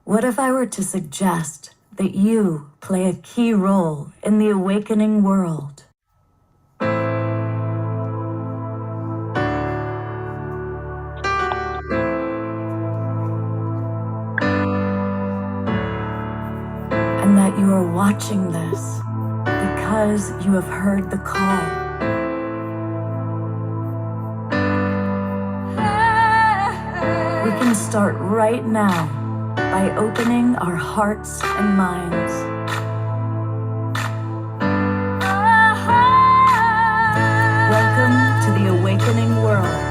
What if I were to suggest that you play a key role in the awakening world? And that you are watching this because you have heard the call. We can start right now by opening our hearts and minds. Welcome to the awakening world.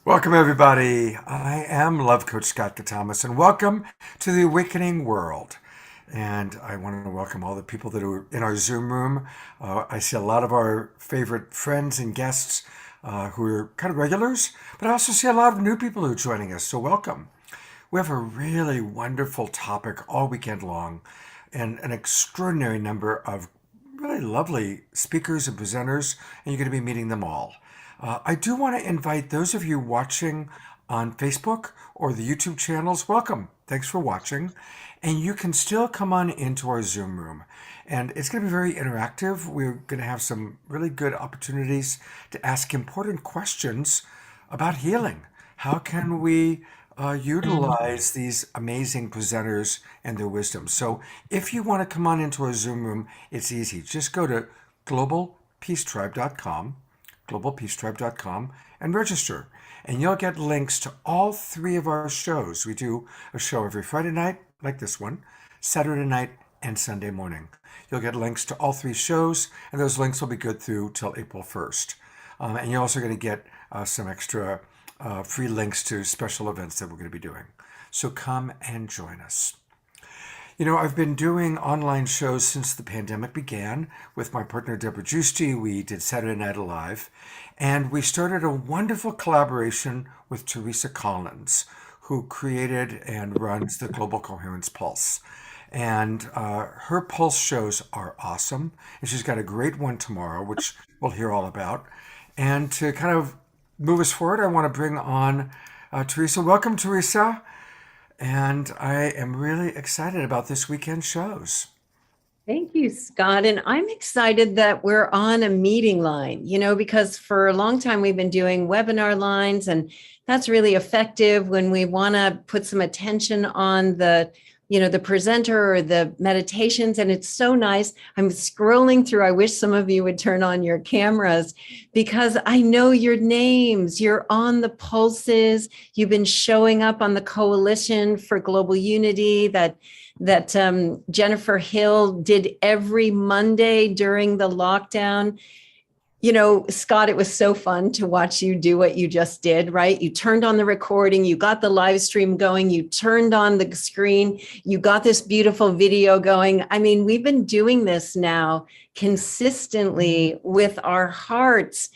Welcome, everybody. I am Love Coach Scott Thomas, and welcome to the Awakening World. And I want to welcome all the people that are in our Zoom room. I see a lot of our favorite friends and guests who are kind of regulars, but I also see a lot of new people who are joining us, so welcome. We have a really wonderful topic all weekend long, and an extraordinary number of really lovely speakers and presenters, and you're going to be meeting them all. I do want to invite those of you watching on Facebook or the YouTube channels, welcome. Thanks for watching. And you can still come on into our Zoom room. And it's going to be very interactive. We're going to have some really good opportunities to ask important questions about healing. How can we utilize these amazing presenters and their wisdom? So if you want to come on into our Zoom room, it's easy. Just go to globalpeacetribe.com and register. And you'll get links to all three of our shows. We do a show every Friday night, like this one, Saturday night, and Sunday morning. You'll get links to all three shows, and those links will be good through till April 1st. And you're also going to get some extra free links to special events that we're going to be doing. So come and join us. You know, I've been doing online shows since the pandemic began with my partner, Deborah Giusti. We did Saturday Night Alive, and we started a wonderful collaboration with Teresa Collins, who created and runs the Global Coherence Pulse. And her Pulse shows are awesome, and she's got a great one tomorrow, which we'll hear all about. And to kind of move us forward, I want to bring on Teresa. Welcome, Teresa. And I am really excited about this weekend's shows. Thank you, Scott. And I'm excited that we're on a meeting line, because for a long time we've been doing webinar lines, and that's really effective when we want to put some attention on the presenter or the meditations. And it's so nice. I'm scrolling through. I wish some of you would turn on your cameras because I know your names. You're on the pulses. You've been showing up on the Coalition for Global Unity that Jennifer Hill did every Monday during the lockdown. Scott, it was so fun to watch you do what you just did, right? You turned on the recording, you got the live stream going, you turned on the screen, you got this beautiful video going. I mean, we've been doing this now consistently with our hearts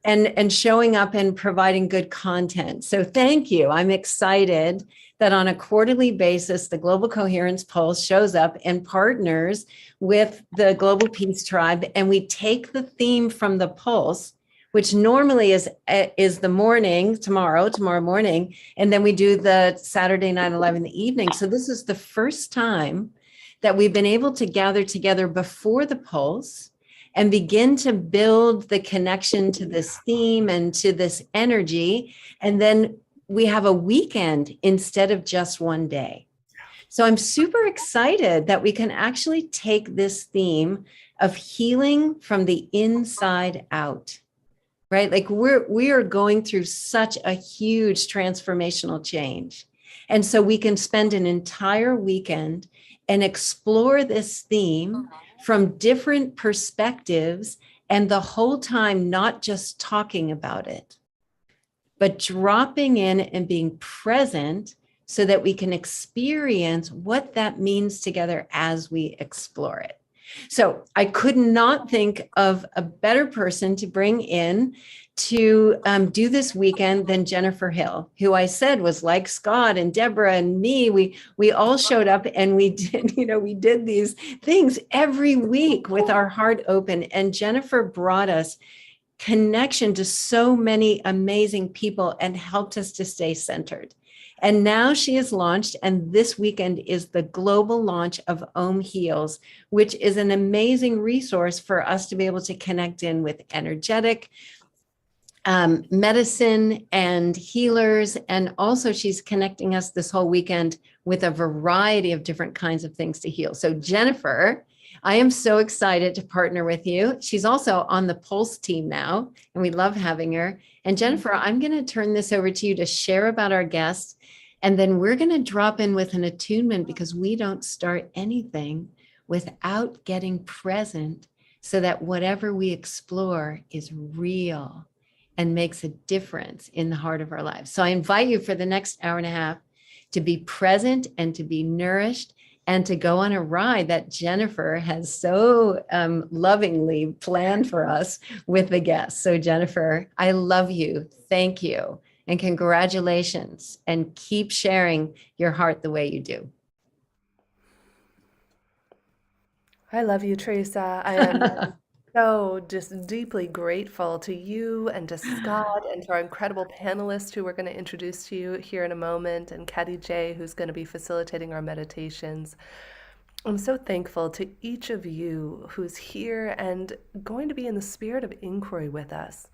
and showing up and providing good content. So thank you. I'm excited that on a quarterly basis, the Global Coherence Pulse shows up and partners with the Global Peace Tribe. And we take the theme from the Pulse, which normally is the morning, tomorrow morning. And then we do the Saturday Night Live in the evening. So this is the first time that we've been able to gather together before the Pulse and begin to build the connection to this theme and to this energy. And then we have a weekend instead of just one day. So I'm super excited that we can actually take this theme of healing from the inside out, right? Like we are going through such a huge transformational change. And so we can spend an entire weekend and explore this theme from different perspectives, and the whole time not just talking about it, but dropping in and being present so that we can experience what that means together as we explore it. So I could not think of a better person to bring in to do this weekend than Jennifer Hill, who I said was like Scott and Deborah and me. We all showed up and we did, we did these things every week with our heart open. And Jennifer brought us connection to so many amazing people and helped us to stay centered. And now she is launched, and this weekend is the global launch of Om Heals, which is an amazing resource for us to be able to connect in with energetic medicine and healers. And also she's connecting us this whole weekend with a variety of different kinds of things to heal. So Jennifer, I am so excited to partner with you. She's also on the Pulse team now, and we love having her. And Jennifer, I'm going to turn this over to you to share about our guests. And then we're going to drop in with an attunement, because we don't start anything without getting present so that whatever we explore is real and makes a difference in the heart of our lives. So I invite you for the next hour and a half to be present and to be nourished and to go on a ride that Jennifer has so lovingly planned for us with the guests. So Jennifer, I love you. Thank you. And congratulations. And keep sharing your heart the way you do. I love you, Teresa. I am so just deeply grateful to you and to Scott and to our incredible panelists who we're going to introduce to you here in a moment, and Caddy J, who's going to be facilitating our meditations. I'm so thankful to each of you who's here and going to be in the spirit of inquiry with us.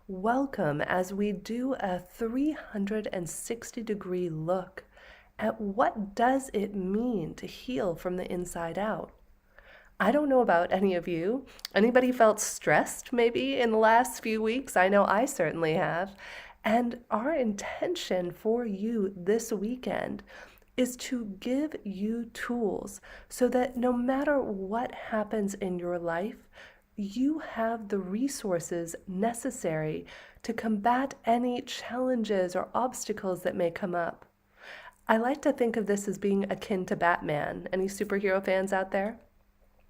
Welcome as we do a 360-degree look at what does it mean to heal from the inside out. I don't know about any of you. Anybody felt stressed maybe in the last few weeks? I know I certainly have. And our intention for you this weekend is to give you tools so that no matter what happens in your life, you have the resources necessary to combat any challenges or obstacles that may come up. I like to think of this as being akin to Batman. Any superhero fans out there?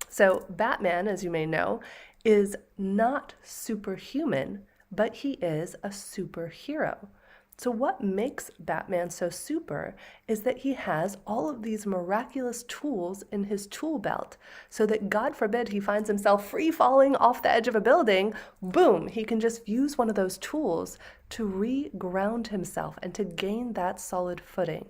So Batman, as you may know, is not superhuman, but he is a superhero. So what makes Batman so super is that he has all of these miraculous tools in his tool belt, so that God forbid he finds himself free falling off the edge of a building, boom, he can just use one of those tools to re-ground himself and to gain that solid footing.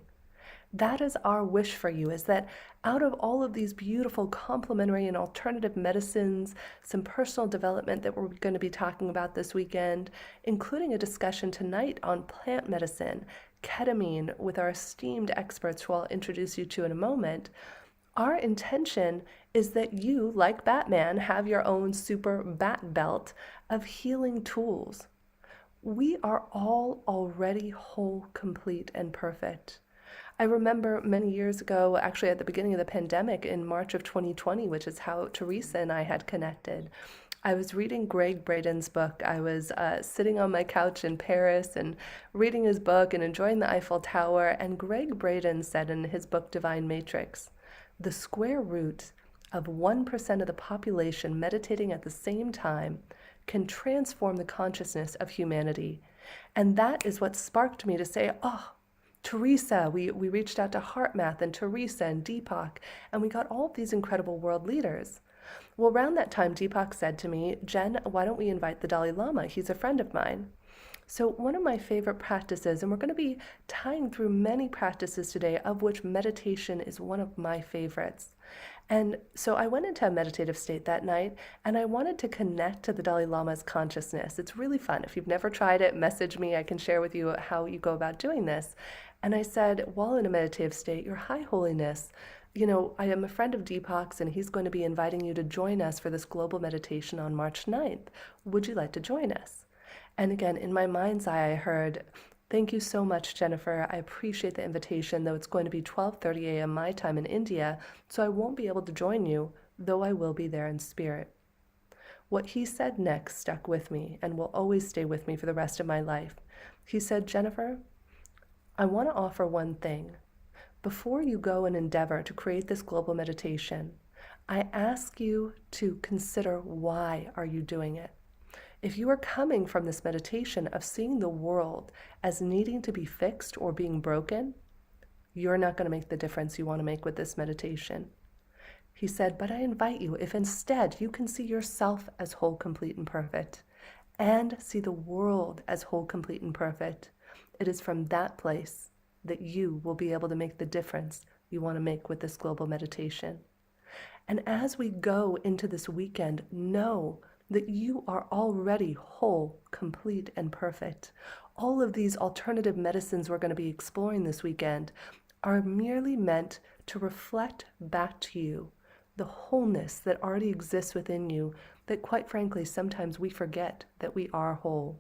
That is our wish for you, is that out of all of these beautiful complementary and alternative medicines, some personal development that we're going to be talking about this weekend, including a discussion tonight on plant medicine, ketamine, with our esteemed experts who I'll introduce you to in a moment, our intention is that you, like Batman, have your own super bat belt of healing tools. We are all already whole, complete, and perfect. I remember many years ago, actually at the beginning of the pandemic in March of 2020, which is how Teresa and I had connected. I was reading Greg Braden's book. I was sitting on my couch in Paris and reading his book and enjoying the Eiffel Tower. And Greg Braden said in his book, Divine Matrix, the square root of 1% of the population meditating at the same time can transform the consciousness of humanity. And that is what sparked me to say, oh, Teresa, we reached out to HeartMath and Teresa and Deepak, and we got all of these incredible world leaders. Well, around that time, Deepak said to me, Jen, why don't we invite the Dalai Lama? He's a friend of mine. So one of my favorite practices, and we're going to be tying through many practices today, of which meditation is one of my favorites. And so I went into a meditative state that night, and I wanted to connect to the Dalai Lama's consciousness. It's really fun. If you've never tried it, message me. I can share with you how you go about doing this. And I said, while in a meditative state, Your High Holiness, I am a friend of Deepak's and he's going to be inviting you to join us for this global meditation on March 9th. Would you like to join us? And again, in my mind's eye, I heard, thank you so much, Jennifer. I appreciate the invitation, though it's going to be 12:30 a.m. my time in India, so I won't be able to join you, though I will be there in spirit. What he said next stuck with me and will always stay with me for the rest of my life. He said, Jennifer, I want to offer one thing. Before you go and endeavor to create this global meditation, I ask you to consider, why are you doing it? If you are coming from this meditation of seeing the world as needing to be fixed or being broken, you're not going to make the difference you want to make with this meditation. He said, but I invite you, if instead you can see yourself as whole, complete, and perfect, and see the world as whole, complete, and perfect, it is from that place that you will be able to make the difference you want to make with this global meditation. And as we go into this weekend, know that you are already whole, complete, and perfect. All of these alternative medicines we're going to be exploring this weekend are merely meant to reflect back to you the wholeness that already exists within you, that quite frankly, sometimes we forget that we are whole.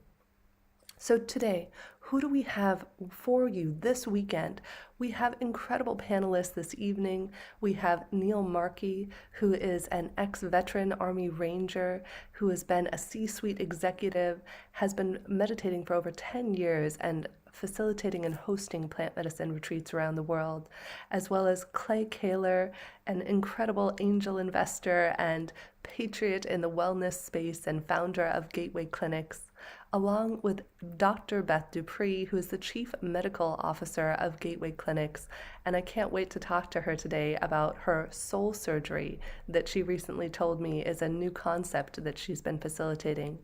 So today, who do we have for you this weekend? We have incredible panelists this evening. We have Neil Markey, who is an ex-veteran Army Ranger, who has been a C-suite executive, has been meditating for over 10 years and facilitating and hosting plant medicine retreats around the world, as well as Clay Kaler, an incredible angel investor and patriot in the wellness space and founder of Gateway Clinics, along with Dr. Beth Dupree, who is the Chief Medical Officer of Gateway Clinics. And I can't wait to talk to her today about her soul surgery that she recently told me is a new concept that she's been facilitating.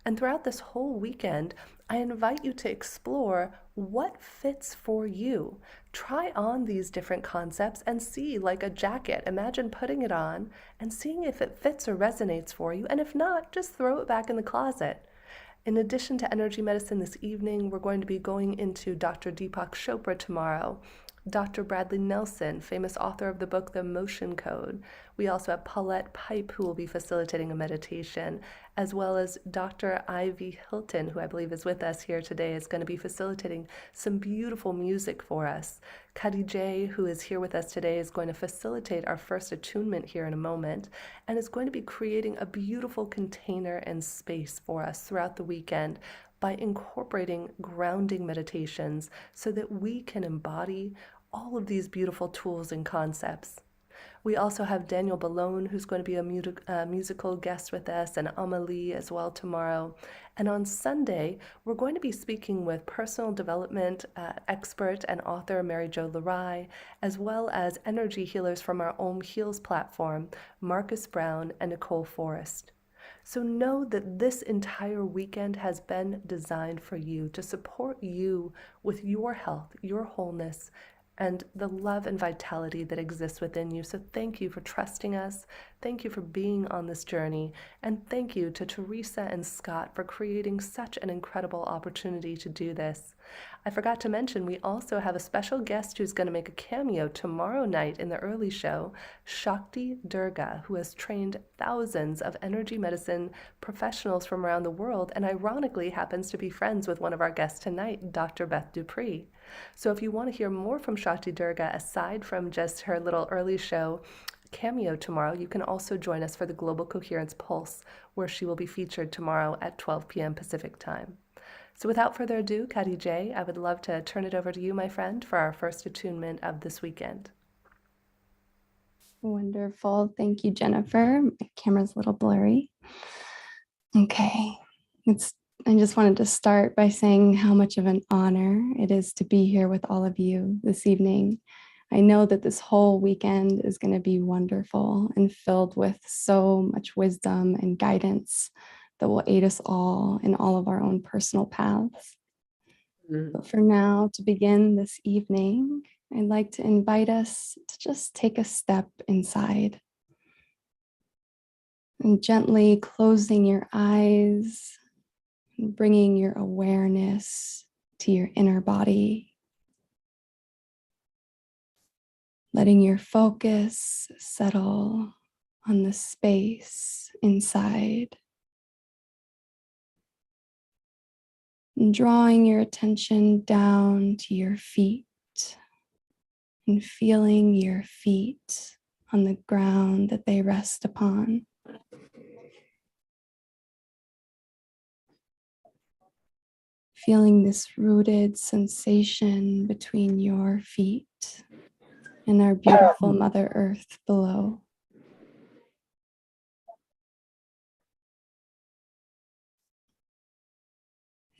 And throughout this whole weekend, I invite you to explore what fits for you. Try on these different concepts and see, like a jacket. Imagine putting it on and seeing if it fits or resonates for you. And if not, just throw it back in the closet. In addition to energy medicine this evening, we're going to be going into Dr. Deepak Chopra tomorrow, Dr. Bradley Nelson, famous author of the book The Motion Code. We also have Paulette Pipe, who will be facilitating a meditation, as well as Dr. Ivy Hilton, who I believe is with us here today, is going to be facilitating some beautiful music for us. Cuddy J, who is here with us today, is going to facilitate our first attunement here in a moment, and is going to be creating a beautiful container and space for us throughout the weekend by incorporating grounding meditations so that we can embody all of these beautiful tools and concepts. We also have Daniel Ballone, who's going to be a musical guest with us, and Amelie as well tomorrow. And on Sunday, we're going to be speaking with personal development expert and author Mary Jo Lerai, as well as energy healers from our Om Heals platform, Marcus Brown and Nicole Forrest. So know that this entire weekend has been designed for you, to support you with your health, your wholeness, and the love and vitality that exists within you. So thank you for trusting us. Thank you for being on this journey. And thank you to Teresa and Scott for creating such an incredible opportunity to do this. I forgot to mention, we also have a special guest who's going to make a cameo tomorrow night in the early show, Shakti Durga, who has trained thousands of energy medicine professionals from around the world, and ironically happens to be friends with one of our guests tonight, Dr. Beth Dupree. So if you want to hear more from Shakti Durga, aside from just her little early show cameo tomorrow, you can also join us for the Global Coherence Pulse, where she will be featured tomorrow at 12 p.m. Pacific time. So without further ado, Kadi J, I would love to turn it over to you, my friend, for our first attunement of this weekend. Wonderful. Thank you, Jennifer. My camera's a little blurry. Okay. I just wanted to start by saying how much of an honor it is to be here with all of you this evening. I know that this whole weekend is going to be wonderful and filled with so much wisdom and guidance that will aid us all in all of our own personal paths. But for now, to begin this evening, I'd like to invite us to just take a step inside and gently closing your eyes and bringing your awareness to your inner body. letting your focus settle on the space inside, and drawing your attention down to your feet and feeling your feet on the ground that they rest upon. Feeling this rooted sensation between your feet and our beautiful Mother Earth below.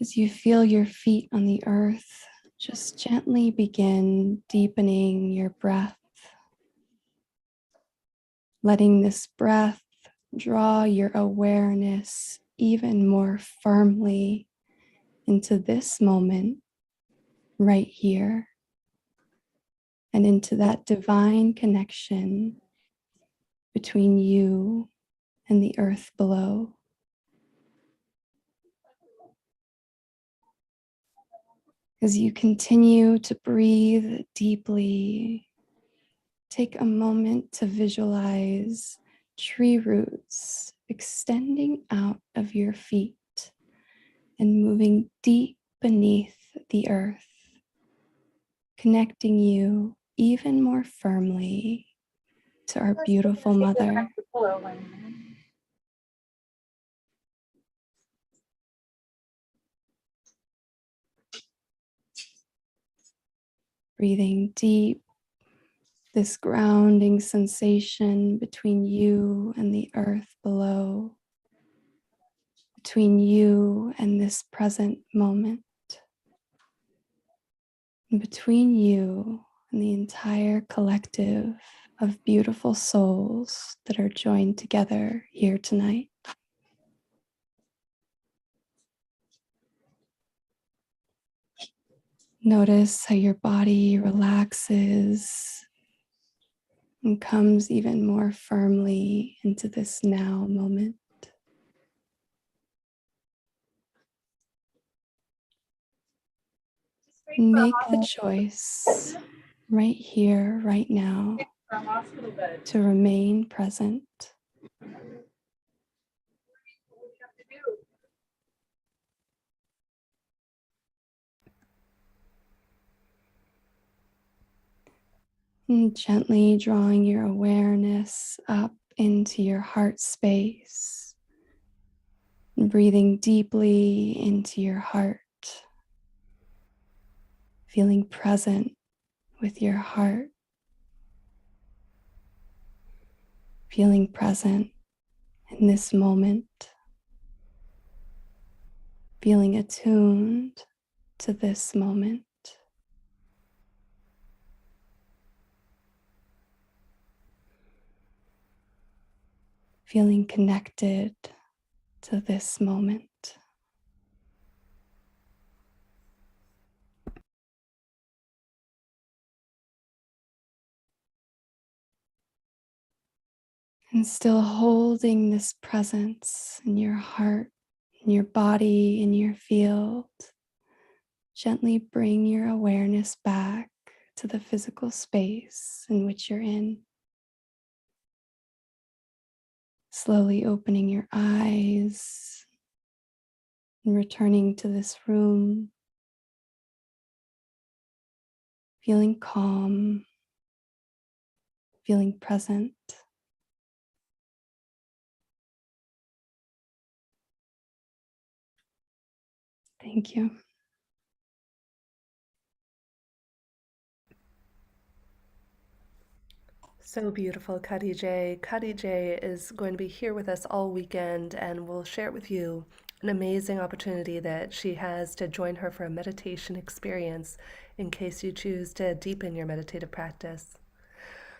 As you feel your feet on the earth, just gently begin deepening your breath, letting this breath draw your awareness even more firmly into this moment right here, and into that divine connection between you and the earth below. As you continue to breathe deeply, take a moment to visualize tree roots extending out of your feet and moving deep beneath the earth, connecting you even more firmly to our beautiful Mother. Breathing deep, this grounding sensation between you and the earth below, between you and this present moment, and between you and the entire collective of beautiful souls that are joined together here tonight. Notice how your body relaxes and comes even more firmly into this now moment. And make the choice right here, right now, to remain present. And gently drawing your awareness up into your heart space, and breathing deeply into your heart, feeling present with your heart, feeling present in this moment, feeling attuned to this moment. Feeling connected to this moment. And still holding this presence in your heart, in your body, in your field, gently bring your awareness back to the physical space in which you're in. Slowly opening your eyes and returning to this room, feeling calm, feeling present. Thank you. So beautiful, Cuddy J. Cuddy J is going to be here with us all weekend and will share with you an amazing opportunity that she has to join her for a meditation experience in case you choose to deepen your meditative practice.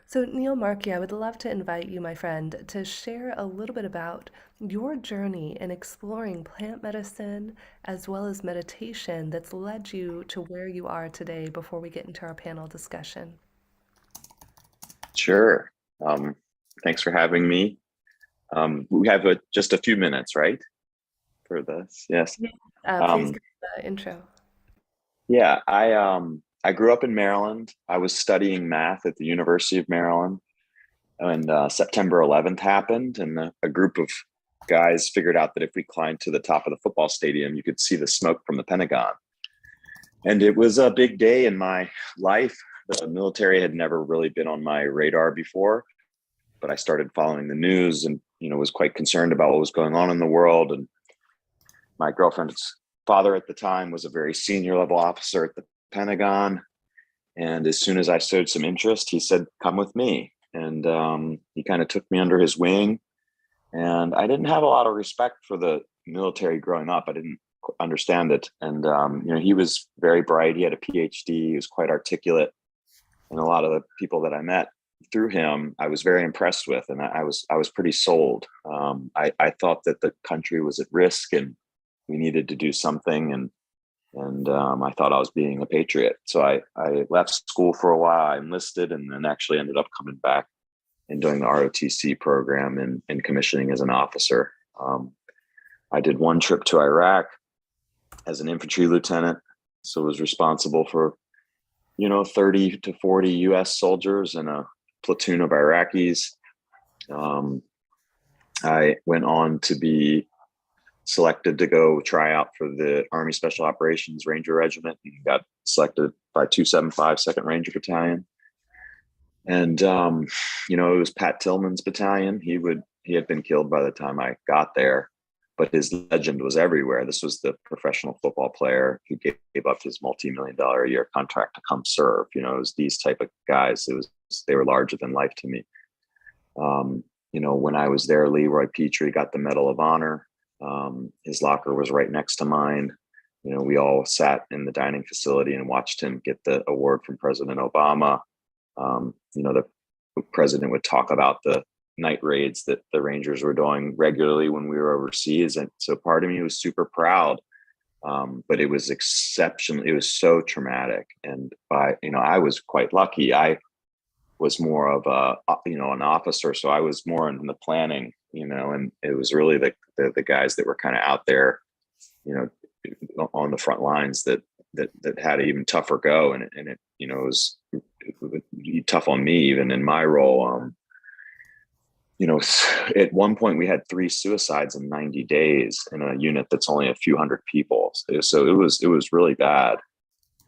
So, Neil Markey, I would love to invite you, my friend, to share a little bit about your journey in exploring plant medicine as well as meditation that's led you to where you are today before we get into our panel discussion. Sure. Thanks for having me. We have just a few minutes, right, for this? Yes. Please Um, give the intro. yeah, I grew up in Maryland. I was studying math at the University of Maryland, and September 11th happened, and a group of guys figured out that if we climbed to the top of the football stadium, you could see the smoke from the Pentagon. And it was a big day in my life. The military had never really been on my radar before, but I started following the news and, was quite concerned about what was going on in the world. And my girlfriend's father at the time was a very senior level officer at the Pentagon. And as soon as I showed some interest, he said, come with me. And he kind of took me under his wing. And I didn't have a lot of respect for the military growing up. I didn't understand it. And, he was very bright. He had a PhD. He was quite articulate. And a lot of the people that I met through him, I was very impressed with. And I was pretty sold. I thought that the country was at risk and we needed to do something. And I thought I was being a patriot. So I left school for a while. I enlisted and then actually ended up coming back and doing the ROTC program and commissioning as an officer. I did one trip to Iraq as an infantry lieutenant. So was responsible for, 30 to 40 US soldiers and a platoon of Iraqis. I went on to be selected to go try out for the Army Special Operations Ranger Regiment and got selected by 275 2nd Ranger Battalion. And, it was Pat Tillman's battalion. He had been killed by the time I got there, but his legend was everywhere. This was the professional football player who gave up his multi-million-dollar a year contract to come serve. It was these type of guys. They were larger than life to me. When I was there, Leroy Petrie got the Medal of Honor. His locker was right next to mine. We all sat in the dining facility and watched him get the award from President Obama. The president would talk about the night raids that the Rangers were doing regularly when we were overseas. And so part of me was super proud. But it was exceptional. It was so traumatic. And I was quite lucky. I was more of an officer. So I was more in the planning, and it was really the guys that were kind of out there, on the front lines that had an even tougher go. And it was tough on me, even in my role. At one point we had 3 suicides in 90 days in a unit that's only a few hundred people. So it was really bad.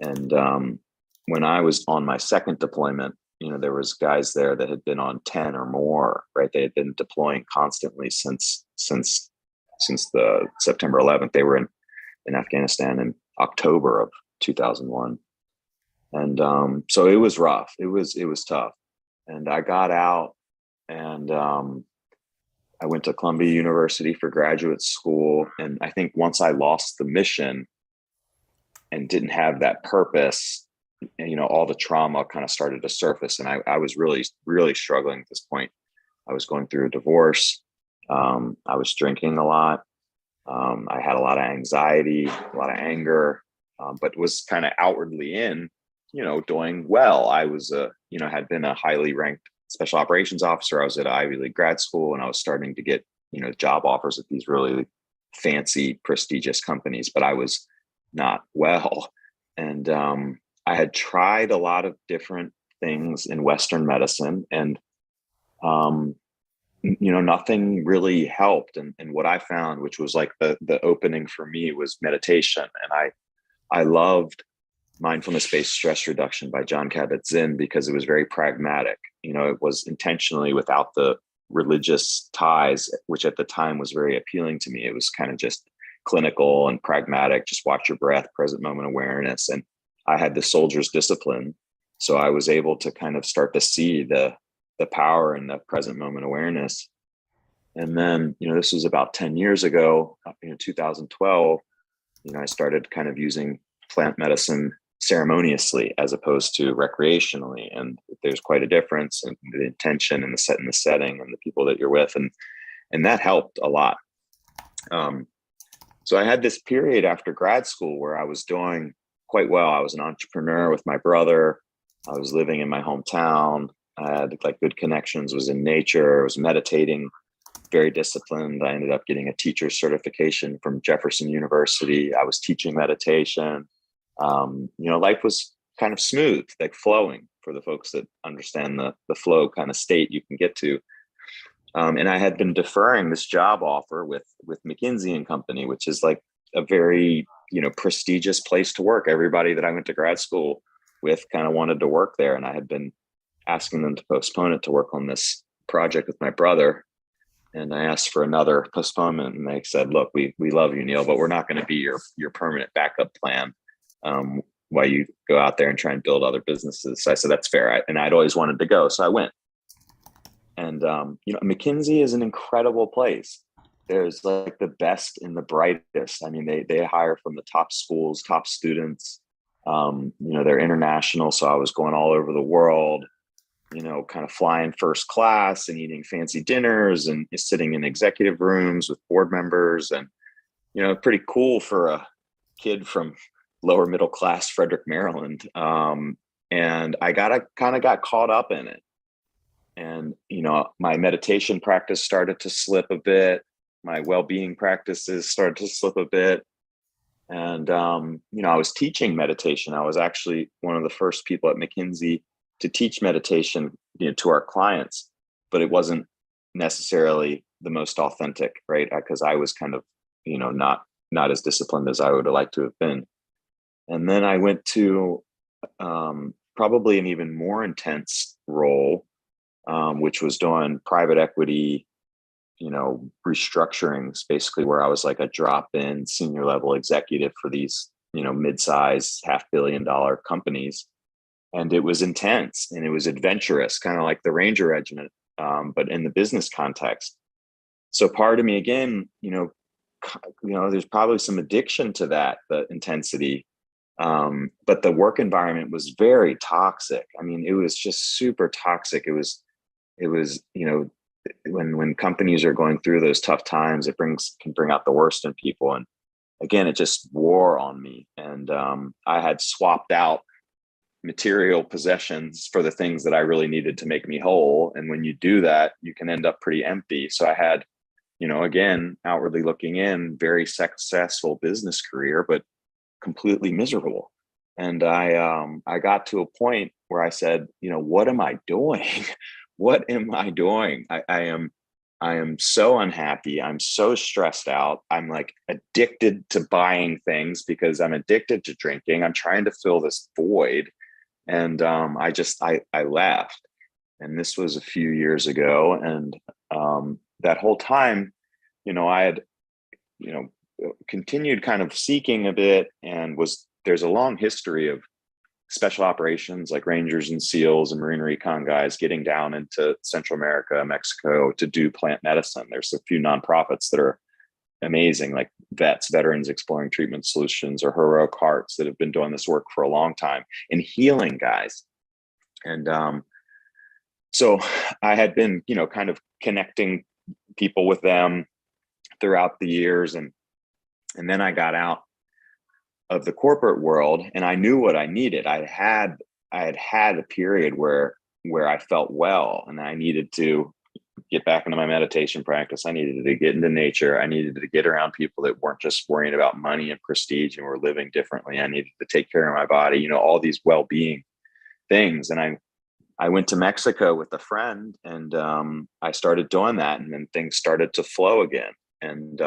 And when I was on my second deployment, there was guys there that had been on 10 or more, right? They had been deploying constantly since the September 11th. They were in Afghanistan in October of 2001. And so it was rough. It was tough. And I got out and I went to Columbia University for graduate school. And I think once I lost the mission and didn't have that purpose, and, all the trauma kind of started to surface. And I was really, really struggling at this point. I was going through a divorce. I was drinking a lot. I had a lot of anxiety, a lot of anger, but was kind of outwardly doing well. I was, had been a highly ranked special operations officer. I was at Ivy League grad school and I was starting to get, job offers at these really fancy, prestigious companies, but I was not well. And I had tried a lot of different things in Western medicine and, nothing really helped. And what I found, which was like the opening for me, was meditation. And I loved Mindfulness-Based Stress Reduction by Jon Kabat-Zinn because it was very pragmatic. It was intentionally without the religious ties, which at the time was very appealing to me. It was kind of just clinical and pragmatic, just watch your breath, present moment awareness. And I had the soldier's discipline. So I was able to kind of start to see the power in the present moment awareness. And then, this was about 10 years ago, 2012, I started kind of using plant medicine ceremoniously as opposed to recreationally. And there's quite a difference in the intention and the setting and the people that you're with. And that helped a lot. So I had this period after grad school where I was doing quite well. I was an entrepreneur with my brother. I was living in my hometown. I had good connections, was in nature, I was meditating, very disciplined. I ended up getting a teacher's certification from Jefferson University. I was teaching meditation. Life was kind of smooth, like flowing, for the folks that understand the flow kind of state you can get to. And I had been deferring this job offer with McKinsey and Company, which is like a very, prestigious place to work. Everybody that I went to grad school with kind of wanted to work there. And I had been asking them to postpone it to work on this project with my brother. And I asked for another postponement, and they said, look, we love you, Neil, but we're not going to be your permanent backup plan while you go out there and try and build other businesses. So I said, that's fair. And I'd always wanted to go. So I went. And, McKinsey is an incredible place. There's like the best and the brightest. I mean, they hire from the top schools, top students. They're international. So I was going all over the world, kind of flying first class and eating fancy dinners and sitting in executive rooms with board members. And, pretty cool for a kid from lower middle class Frederick, Maryland. And I got caught up in it. And, my meditation practice started to slip a bit. My well-being practices started to slip a bit. And, I was teaching meditation. I was actually one of the first people at McKinsey to teach meditation, to our clients, but it wasn't necessarily the most authentic, right? Because I was kind of, not as disciplined as I would have liked to have been. And then I went to probably an even more intense role, which was doing private equity, restructurings, basically, where I was like a drop-in senior level executive for these, mid-size $500 million companies. And it was intense and it was adventurous, kind of like the Ranger Regiment, but in the business context. So part of me, again, there's probably some addiction to that, the intensity. But the work environment was very toxic. I mean, it was just super toxic. It was, when companies are going through those tough times, it can bring out the worst in people. And again, it just wore on me. And I had swapped out material possessions for the things that I really needed to make me whole. And when you do that, you can end up pretty empty. So I had, again, outwardly looking in, very successful business career, but completely miserable. And I got to a point where I said, what am I doing? What am I doing? I am so unhappy. I'm so stressed out. I'm like addicted to buying things because I'm addicted to drinking. I'm trying to fill this void. And I left. And this was a few years ago. And that whole time, I had, continued kind of seeking a bit, and there's a long history of special operations like Rangers and SEALs and Marine Recon guys getting down into Central America, Mexico to do plant medicine. There's a few nonprofits that are amazing, like Veterans Exploring Treatment Solutions, or Heroic Hearts, that have been doing this work for a long time and healing guys. And so I had been, kind of connecting people with them throughout the years. And then I got out of the corporate world and I knew what I needed. I had had a period where I felt well, and I needed to get back into my meditation practice. I needed to get into nature. I needed to get around people that weren't just worrying about money and prestige and were living differently. I needed to take care of my body, all these well-being things. And I went to Mexico with a friend, and I started doing that, and then things started to flow again. And,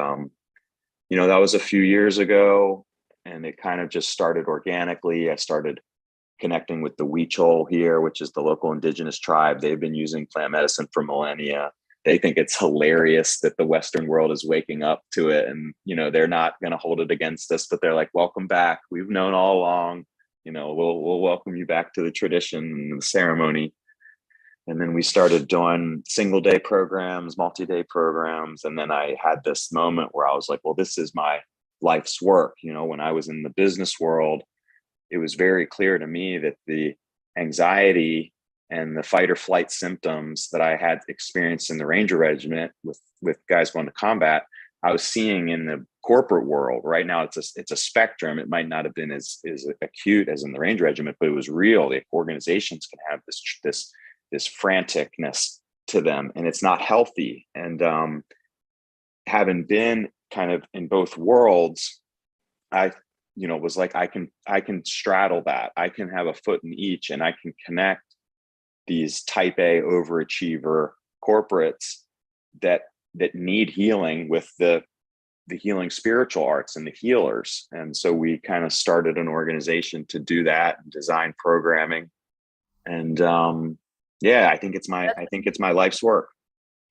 that was a few years ago, and it kind of just started organically. I started connecting with the Huichol here, which is the local indigenous tribe. They've been using plant medicine for millennia. They think it's hilarious that the Western world is waking up to it, and, they're not going to hold it against us, but they're like, welcome back. We've known all along, we'll welcome you back to the tradition and the ceremony. And then we started doing single day programs, multi-day programs. And then I had this moment where I was like, well, this is my life's work. When I was in the business world, it was very clear to me that the anxiety and the fight or flight symptoms that I had experienced in the Ranger Regiment with guys going to combat, I was seeing in the corporate world. Right now, it's a spectrum. It might not have been as acute as in the Ranger Regiment, but it was real. The organizations can have this franticness to them, and it's not healthy. And having been kind of in both worlds, I was like, I can straddle that. I can have a foot in each, and I can connect these type A overachiever corporates that need healing with the healing spiritual arts and the healers. And so we kind of started an organization to do that and design programming. And I think it's my life's work.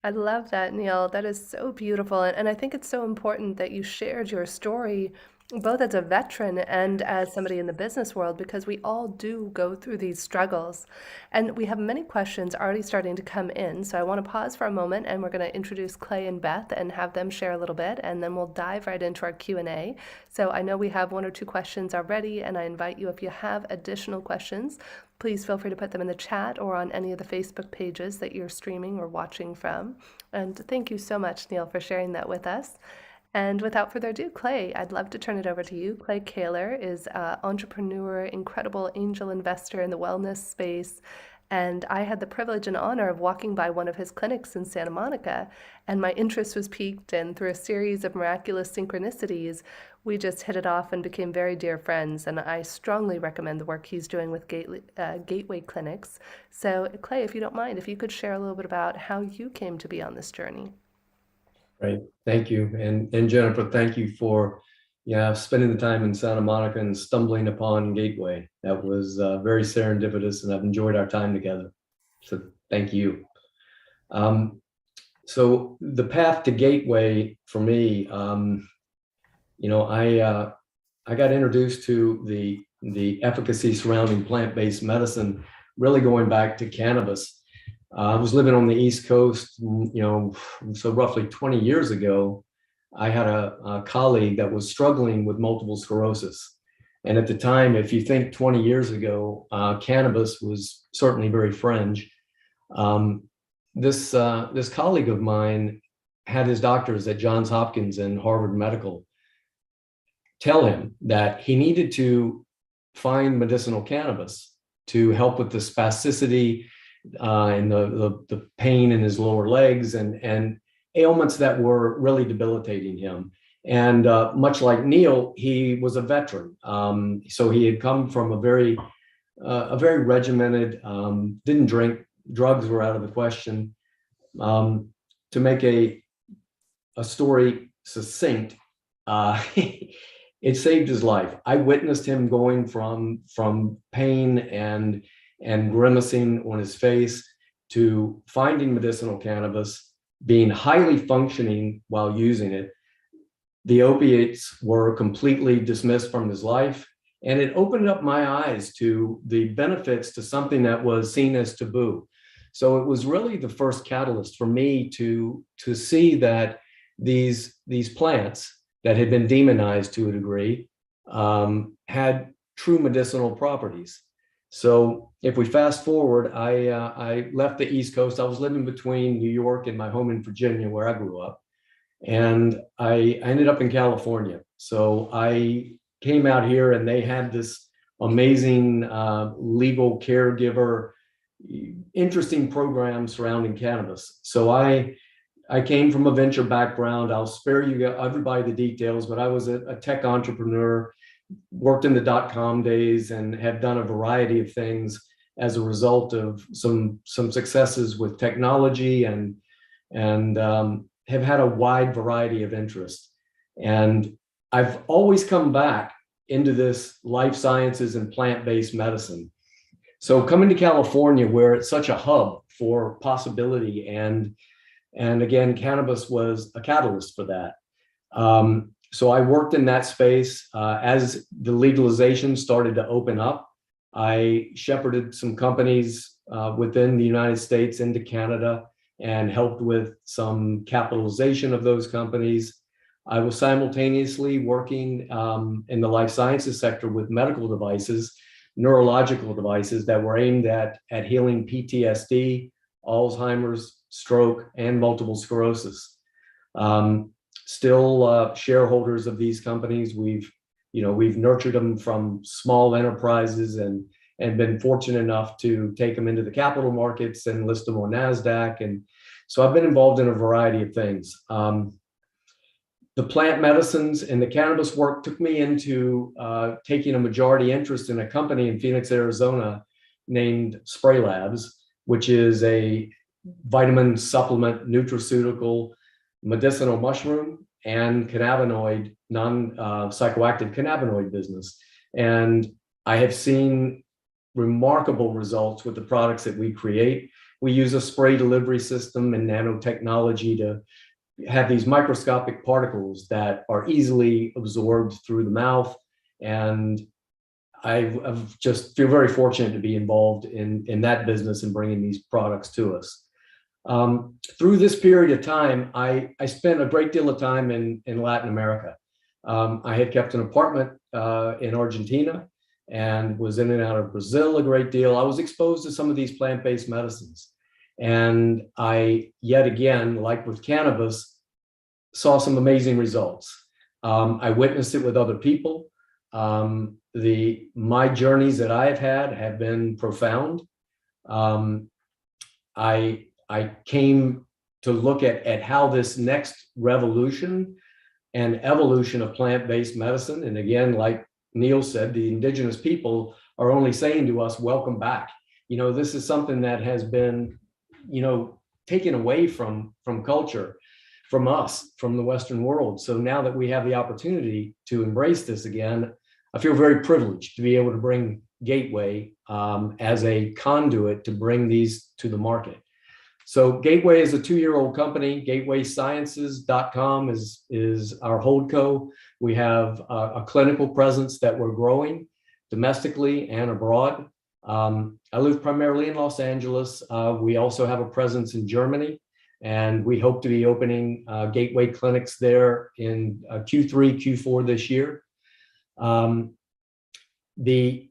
I love that, Neil. That is so beautiful. And I think it's so important that you shared your story, both as a veteran and as somebody in the business world, because we all do go through these struggles. And we have many questions already starting to come in. So I want to pause for a moment, and we're going to introduce Clay and Beth and have them share a little bit, and then we'll dive right into our Q&A. So I know we have 1 or 2 questions already, and I invite you, if you have additional questions, please feel free to put them in the chat or on any of the Facebook pages that you're streaming or watching from. And thank you so much, Neil, for sharing that with us. And without further ado, Clay, I'd love to turn it over to you. Clay Kaler is an entrepreneur, incredible angel investor in the wellness space. And I had the privilege and honor of walking by one of his clinics in Santa Monica, and my interest was piqued, and through a series of miraculous synchronicities, we just hit it off and became very dear friends. And I strongly recommend the work he's doing with Gateway Clinics. So Clay, if you don't mind, if you could share a little bit about how you came to be on this journey. Right. Thank you. And Jennifer, thank you for spending the time in Santa Monica and stumbling upon Gateway. That was very serendipitous, and I've enjoyed our time together. So thank you. So the path to Gateway for me, I got introduced to the efficacy surrounding plant-based medicine, really going back to cannabis. I was living on the East Coast, so roughly 20 years ago. I had a colleague that was struggling with multiple sclerosis. And at the time, if you think 20 years ago, cannabis was certainly very fringe. This colleague of mine had his doctors at Johns Hopkins and Harvard Medical tell him that he needed to find medicinal cannabis to help with the spasticity and the pain in his lower legs and ailments that were really debilitating him. And much like Neil, he was a veteran. So he had come from a very regimented, didn't drink, drugs were out of the question. To make a story succinct, it saved his life. I witnessed him going from pain and grimacing on his face to finding medicinal cannabis, being highly functioning while using it. The opiates were completely dismissed from his life, and it opened up my eyes to the benefits to something that was seen as taboo. So it was really the first catalyst for me to see that these plants that had been demonized to a degree had true medicinal properties. So if we fast forward, I left the East Coast. I was living between New York and my home in Virginia, where I grew up. And I ended up in California. So I came out here, and they had this amazing legal caregiver, interesting program surrounding cannabis. So I came from a venture background. I'll spare you everybody the details, but I was a tech entrepreneur, worked in the .com days, and have done a variety of things as a result of some successes with technology and have had a wide variety of interests. And I've always come back into this life sciences and plant-based medicine. So coming to California, where it's such a hub for possibility, and again, cannabis was a catalyst for that. So I worked in that space. As the legalization started to open up, I shepherded some companies within the United States into Canada and helped with some capitalization of those companies. I was simultaneously working in the life sciences sector with medical devices, neurological devices that were aimed at healing PTSD, Alzheimer's, stroke, and multiple sclerosis. Still shareholders of these companies. We've nurtured them from small enterprises and been fortunate enough to take them into the capital markets and list them on NASDAQ. And so I've been involved in a variety of things. the plant medicines and the cannabis work took me into taking a majority interest in a company in Phoenix, Arizona named Spray Labs, which is a vitamin supplement, nutraceutical, medicinal mushroom, and cannabinoid, non-psychoactive cannabinoid business. And I have seen remarkable results with the products that we create. We use a spray delivery system and nanotechnology to have these microscopic particles that are easily absorbed through the mouth. And I've just feel very fortunate to be involved in that business and bringing these products to us. Through this period of time, I spent a great deal of time in Latin America. I had kept an apartment in Argentina and was in and out of Brazil a great deal. I was exposed to some of these plant-based medicines. And I, yet again, like with cannabis, saw some amazing results. I witnessed it with other people. My journeys that I have been profound. I came to look at how this next revolution and evolution of plant-based medicine, and again, like Neil said, the indigenous people are only saying to us, welcome back. This is something that has been, taken away from culture, from us, from the Western world. So now that we have the opportunity to embrace this again, I feel very privileged to be able to bring Gateway as a conduit to bring these to the market. So Gateway is a 2-year-old company. GatewaySciences.com is our holdco. We have a clinical presence that we're growing domestically and abroad. I live primarily in Los Angeles. We also have a presence in Germany, and we hope to be opening Gateway clinics there in Q3, Q4 this year. The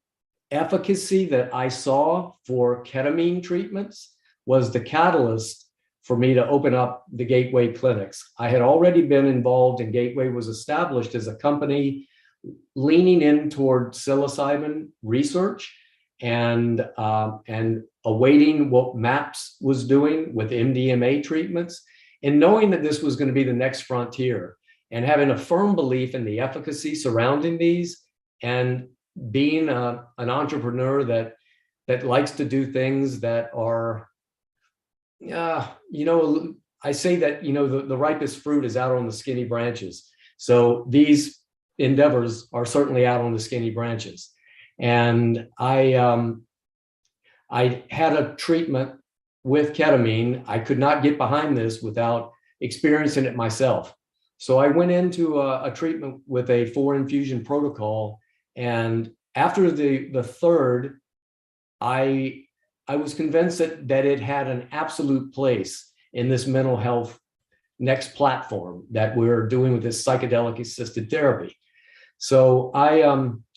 efficacy that I saw for ketamine treatments was the catalyst for me to open up the Gateway clinics. I had already been involved, and Gateway was established as a company leaning in toward psilocybin research and awaiting what MAPS was doing with MDMA treatments, and knowing that this was going to be the next frontier, and having a firm belief in the efficacy surrounding these, and being an entrepreneur that likes to do things that are, I say that, the ripest fruit is out on the skinny branches. So these endeavors are certainly out on the skinny branches. And I had a treatment with ketamine. I could not get behind this without experiencing it myself. So I went into a treatment with a 4-infusion protocol. And after the third, I was convinced that it had an absolute place in this mental health next platform that we're doing with this psychedelic assisted therapy. So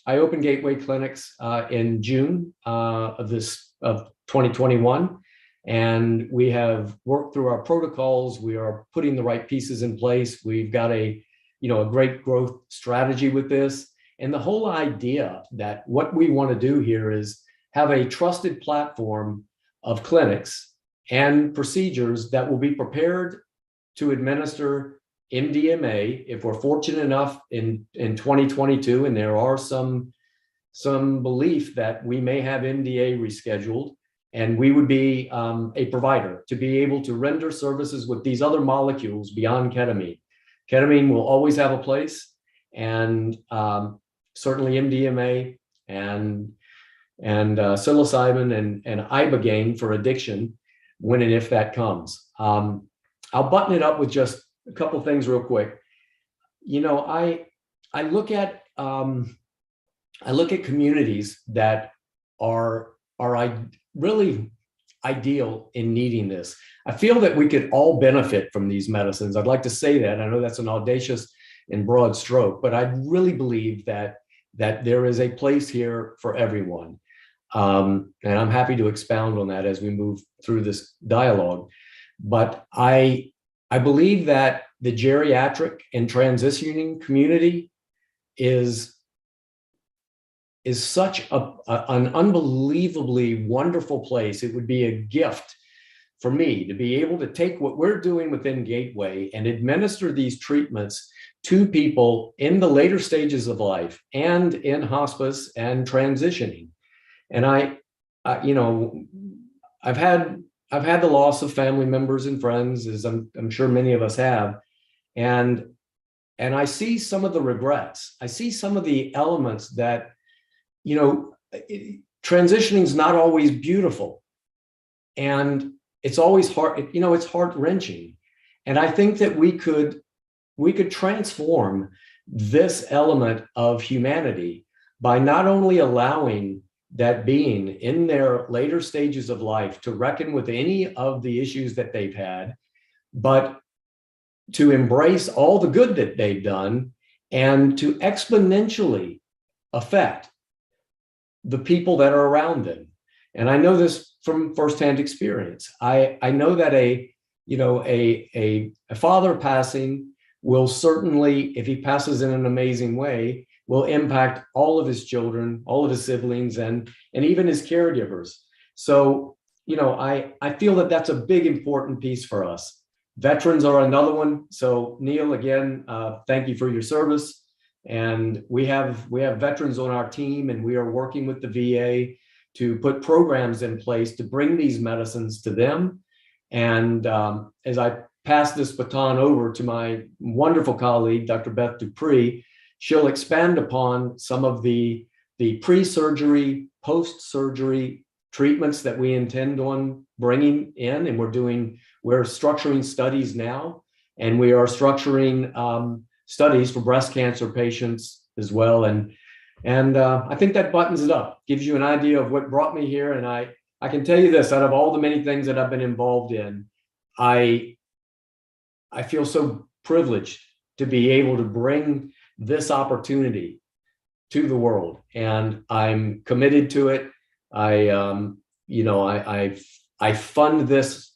I opened Gateway clinics in June of 2021, and we have worked through our protocols. We are putting the right pieces in place. We've got a great growth strategy with this, and the whole idea that what we want to do here is have a trusted platform of clinics and procedures that will be prepared to administer MDMA if we're fortunate enough in 2022, and there are some belief that we may have MDA rescheduled, and we would be a provider to be able to render services with these other molecules beyond ketamine. Ketamine will always have a place, and certainly MDMA and psilocybin and ibogaine for addiction when and if that comes. I'll button it up with just a couple of things real quick. I look at communities that are really ideal in needing this. I feel that we could all benefit from these medicines. I'd like to say that. I know that's an audacious and broad stroke, but I really believe that there is a place here for everyone. And I'm happy to expound on that as we move through this dialogue. But I believe that the geriatric and transitioning community is such an unbelievably wonderful place. It would be a gift for me to be able to take what we're doing within Gateway and administer these treatments to people in the later stages of life and in hospice and transitioning. And I've had the loss of family members and friends, as I'm sure many of us have, and I see some of the regrets. I see some of the elements that, transitioning is not always beautiful, and it's always hard. It's heart-wrenching, and I think that we could transform this element of humanity by not only allowing that being in their later stages of life to reckon with any of the issues that they've had, but to embrace all the good that they've done and to exponentially affect the people that are around them. And I know this from firsthand experience. I know that a father passing will certainly, if he passes in an amazing way, will impact all of his children, all of his siblings, and even his caregivers. So, I feel that that's a big, important piece for us. Veterans are another one. So Neil, again, thank you for your service. And we have veterans on our team, and we are working with the VA to put programs in place to bring these medicines to them. And as I pass this baton over to my wonderful colleague, Dr. Beth Dupree, she'll expand upon some of the pre-surgery, post-surgery treatments that we intend on bringing in. And we're structuring studies now, and we are structuring studies for breast cancer patients as well. And I think that buttons it up, gives you an idea of what brought me here. And I can tell you this, out of all the many things that I've been involved in, I feel so privileged to be able to bring this opportunity to the world, and I'm committed to it. I fund this.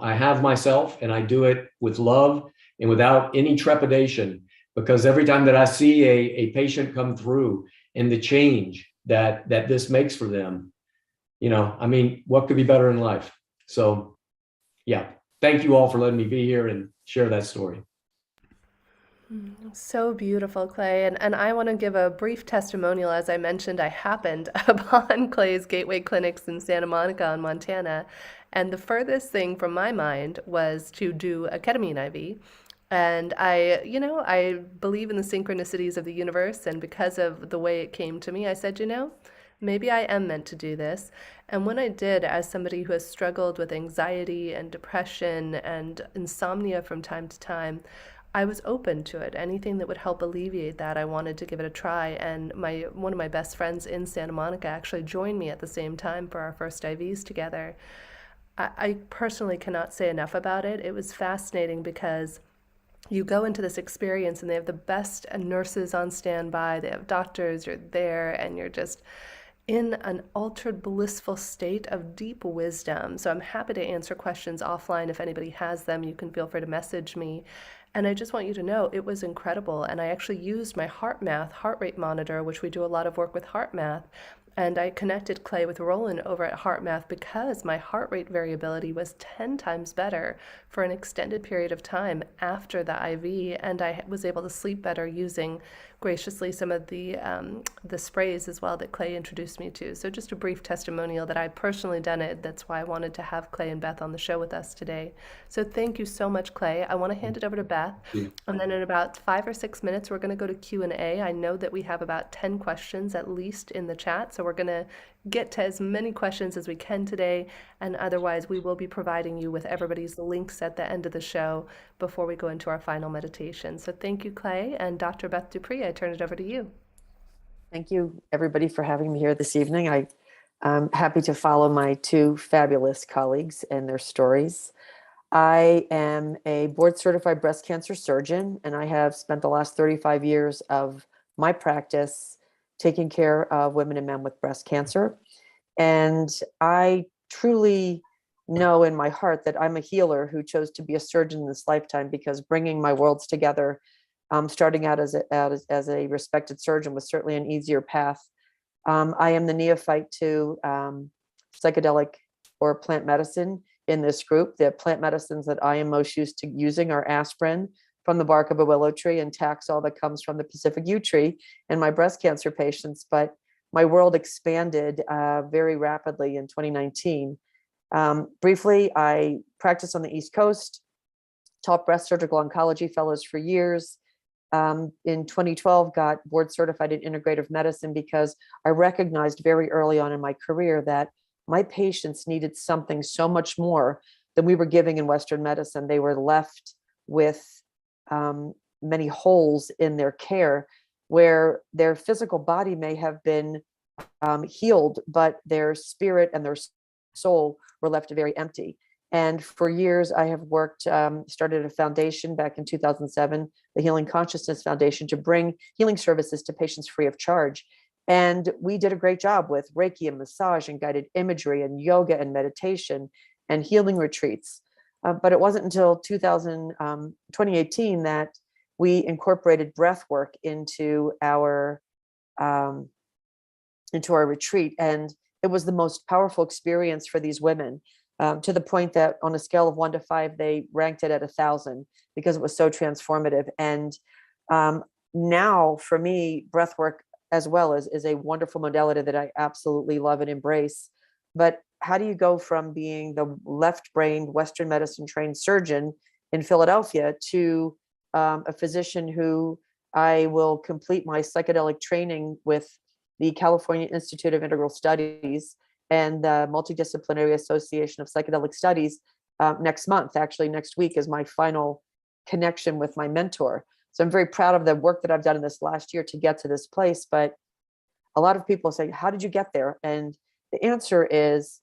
I have myself, and I do it with love and without any trepidation, because every time that I see a patient come through and the change that this makes for them, what could be better in life? So, yeah, thank you all for letting me be here and share that story. So beautiful, Clay. And I want to give a brief testimonial. As I mentioned, I happened upon Clay's Gateway Clinics in Santa Monica in Montana. And the furthest thing from my mind was to do a ketamine IV. And I believe in the synchronicities of the universe. And because of the way it came to me, I said, maybe I am meant to do this. And when I did, as somebody who has struggled with anxiety and depression and insomnia from time to time, I was open to it. Anything that would help alleviate that, I wanted to give it a try. And one of my best friends in Santa Monica actually joined me at the same time for our first IVs together. I personally cannot say enough about it. It was fascinating because you go into this experience and they have the best nurses on standby. They have doctors, you're there, and you're just in an altered blissful state of deep wisdom. So I'm happy to answer questions offline. If anybody has them, you can feel free to message me. And I just want you to know it was incredible. And I actually used my heart rate monitor, which we do a lot of work with HeartMath. And I connected Clay with Roland over at HeartMath because my heart rate variability was 10 times better for an extended period of time after the IV. And I was able to sleep better using graciously some of the sprays as well that Clay introduced me to. So just a brief testimonial that I personally done it. That's why I wanted to have Clay and Beth on the show with us today. So thank you so much, Clay. I want to hand it over to Beth. Yeah. And then in about 5 or 6 minutes, we're going to go to Q&A. I know that we have about 10 questions at least in the chat. So we're going to get to as many questions as we can today. And otherwise, we will be providing you with everybody's links at the end of the show before we go into our final meditation. So thank you, Clay. And Dr. Beth Dupree, I turn it over to you. Thank you, everybody, for having me here this evening. I'm happy to follow my two fabulous colleagues and their stories. I am a board-certified breast cancer surgeon, and I have spent the last 35 years of my practice taking care of women and men with breast cancer. And I truly know in my heart that I'm a healer who chose to be a surgeon in this lifetime, because bringing my worlds together, starting out as a respected surgeon, was certainly an easier path. I am the neophyte to psychedelic or plant medicine in this group. The plant medicines that I am most used to using are aspirin from the bark of a willow tree and Taxol that comes from the Pacific yew tree in my breast cancer patients. But my world expanded very rapidly in 2019. Briefly, I practiced on the East Coast, taught breast surgical oncology fellows for years. In 2012, got board certified in integrative medicine because I recognized very early on in my career that my patients needed something so much more than we were giving in Western medicine. They were left with many holes in their care where their physical body may have been healed, but their spirit and their soul were left very empty. And for years, I have worked, started a foundation back in 2007, the Healing Consciousness Foundation, to bring healing services to patients free of charge. And we did a great job with Reiki and massage and guided imagery and yoga and meditation and healing retreats. But it wasn't until 2018 that we incorporated breath work into our retreat. And it was the most powerful experience for these women, to the point that on a scale of 1 to 5, they ranked it at 1,000 because it was so transformative. And now for me, breath work as well is a wonderful modality that I absolutely love and embrace. But how do you go from being the left-brained Western medicine trained surgeon in Philadelphia to a physician who I will complete my psychedelic training with the California Institute of Integral Studies and the Multidisciplinary Association of Psychedelic Studies next month. Actually, next week is my final connection with my mentor. So I'm very proud of the work that I've done in this last year to get to this place. But a lot of people say, how did you get there? And the answer is,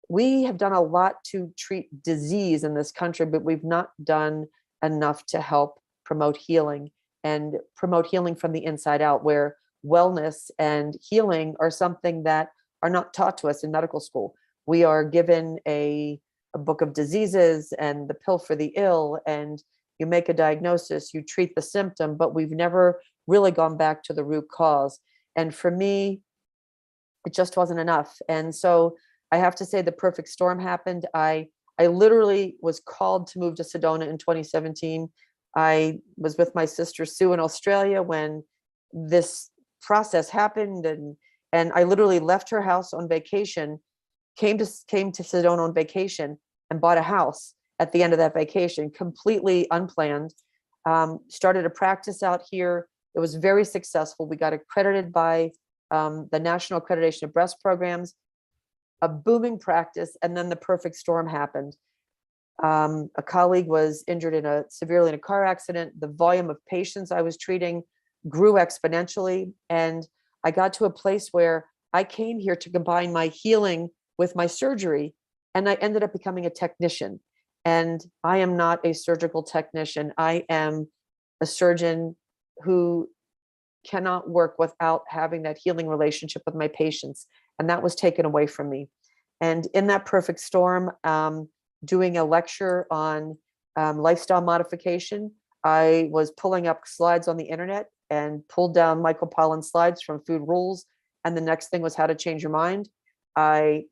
we have done a lot to treat disease in this country, but we've not done enough to help promote healing and promote healing from the inside out, where wellness and healing are something that are not taught to us in medical school. We are given a book of diseases and the pill for the ill, and you make a diagnosis, you treat the symptom, but we've never really gone back to the root cause. And for me, it just wasn't enough. And so I have to say the perfect storm happened. I literally was called to move to Sedona in 2017. I was with my sister Sue in Australia when this process happened, and I literally left her house on vacation, came to Sedona on vacation, and bought a house at the end of that vacation, completely unplanned. Started a practice out here. It was very successful. We got accredited by the National Accreditation of Breast Programs, a booming practice, and then the perfect storm happened. A colleague was injured severely in a car accident. The volume of patients I was treating grew exponentially. And I got to a place where I came here to combine my healing with my surgery, and I ended up becoming a technician. And I am not a surgical technician. I am a surgeon who cannot work without having that healing relationship with my patients. And that was taken away from me. And in that perfect storm, doing a lecture on lifestyle modification, I was pulling up slides on the internet and pulled down Michael Pollan's slides from Food Rules. And the next thing was How to Change Your Mind. I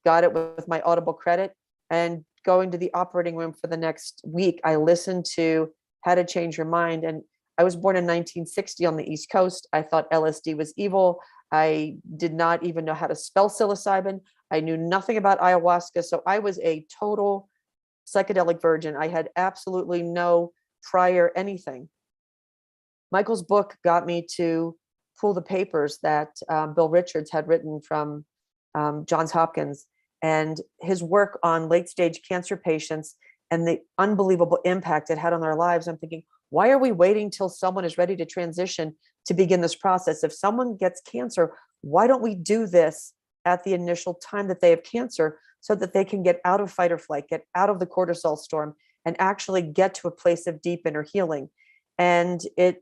got it with my Audible credit, and going to the operating room for the next week, I listened to How to Change Your Mind. And I was born in 1960 on the East Coast. I thought LSD was evil. I did not even know how to spell psilocybin. I knew nothing about ayahuasca. So I was a total psychedelic virgin. I had absolutely no prior anything. Michael's book got me to pull the papers that Bill Richards had written from Johns Hopkins, and his work on late stage cancer patients and the unbelievable impact it had on their lives. I'm thinking, why are we waiting till someone is ready to transition to begin this process? If someone gets cancer, why don't we do this at the initial time that they have cancer, so that they can get out of fight or flight, get out of the cortisol storm, and actually get to a place of deep inner healing? And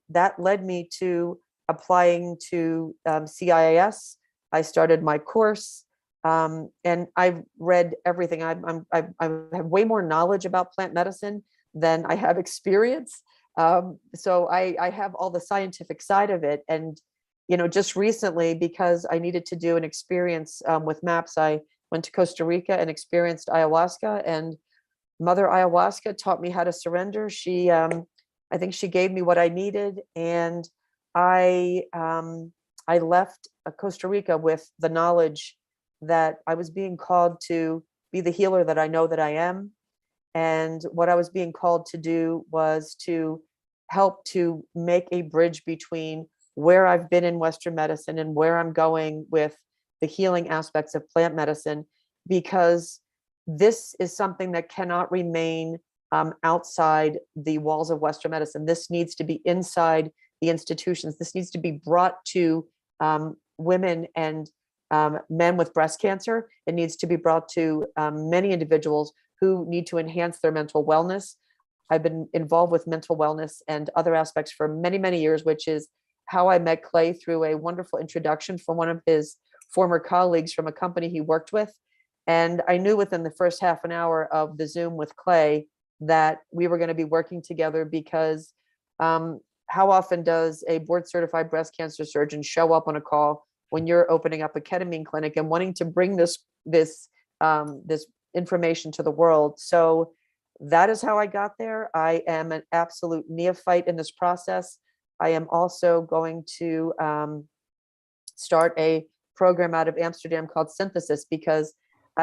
that led me to applying to CIIS. I started my course, and I've read everything. I have way more knowledge about plant medicine than I have experience. So I have all the scientific side of it. And, just recently, because I needed to do an experience with MAPS, I went to Costa Rica and experienced ayahuasca, and Mother Ayahuasca taught me how to surrender. I think she gave me what I needed, and I left Costa Rica with the knowledge that I was being called to be the healer that I know that I am. And what I was being called to do was to help to make a bridge between where I've been in Western medicine and where I'm going with the healing aspects of plant medicine, because this is something that cannot remain outside the walls of Western medicine. This needs to be inside the institutions. This needs to be brought to women and men with breast cancer. It needs to be brought to many individuals who need to enhance their mental wellness. I've been involved with mental wellness and other aspects for many, many years, which is how I met Clay through a wonderful introduction from one of his former colleagues from a company he worked with. And I knew within the first half an hour of the Zoom with Clay that we were going to be working together, because how often does a board certified breast cancer surgeon show up on a call when you're opening up a ketamine clinic and wanting to bring this information to the world? So that is how I got there. I am an absolute neophyte in this process. I am also going to start a program out of Amsterdam called Synthesis, because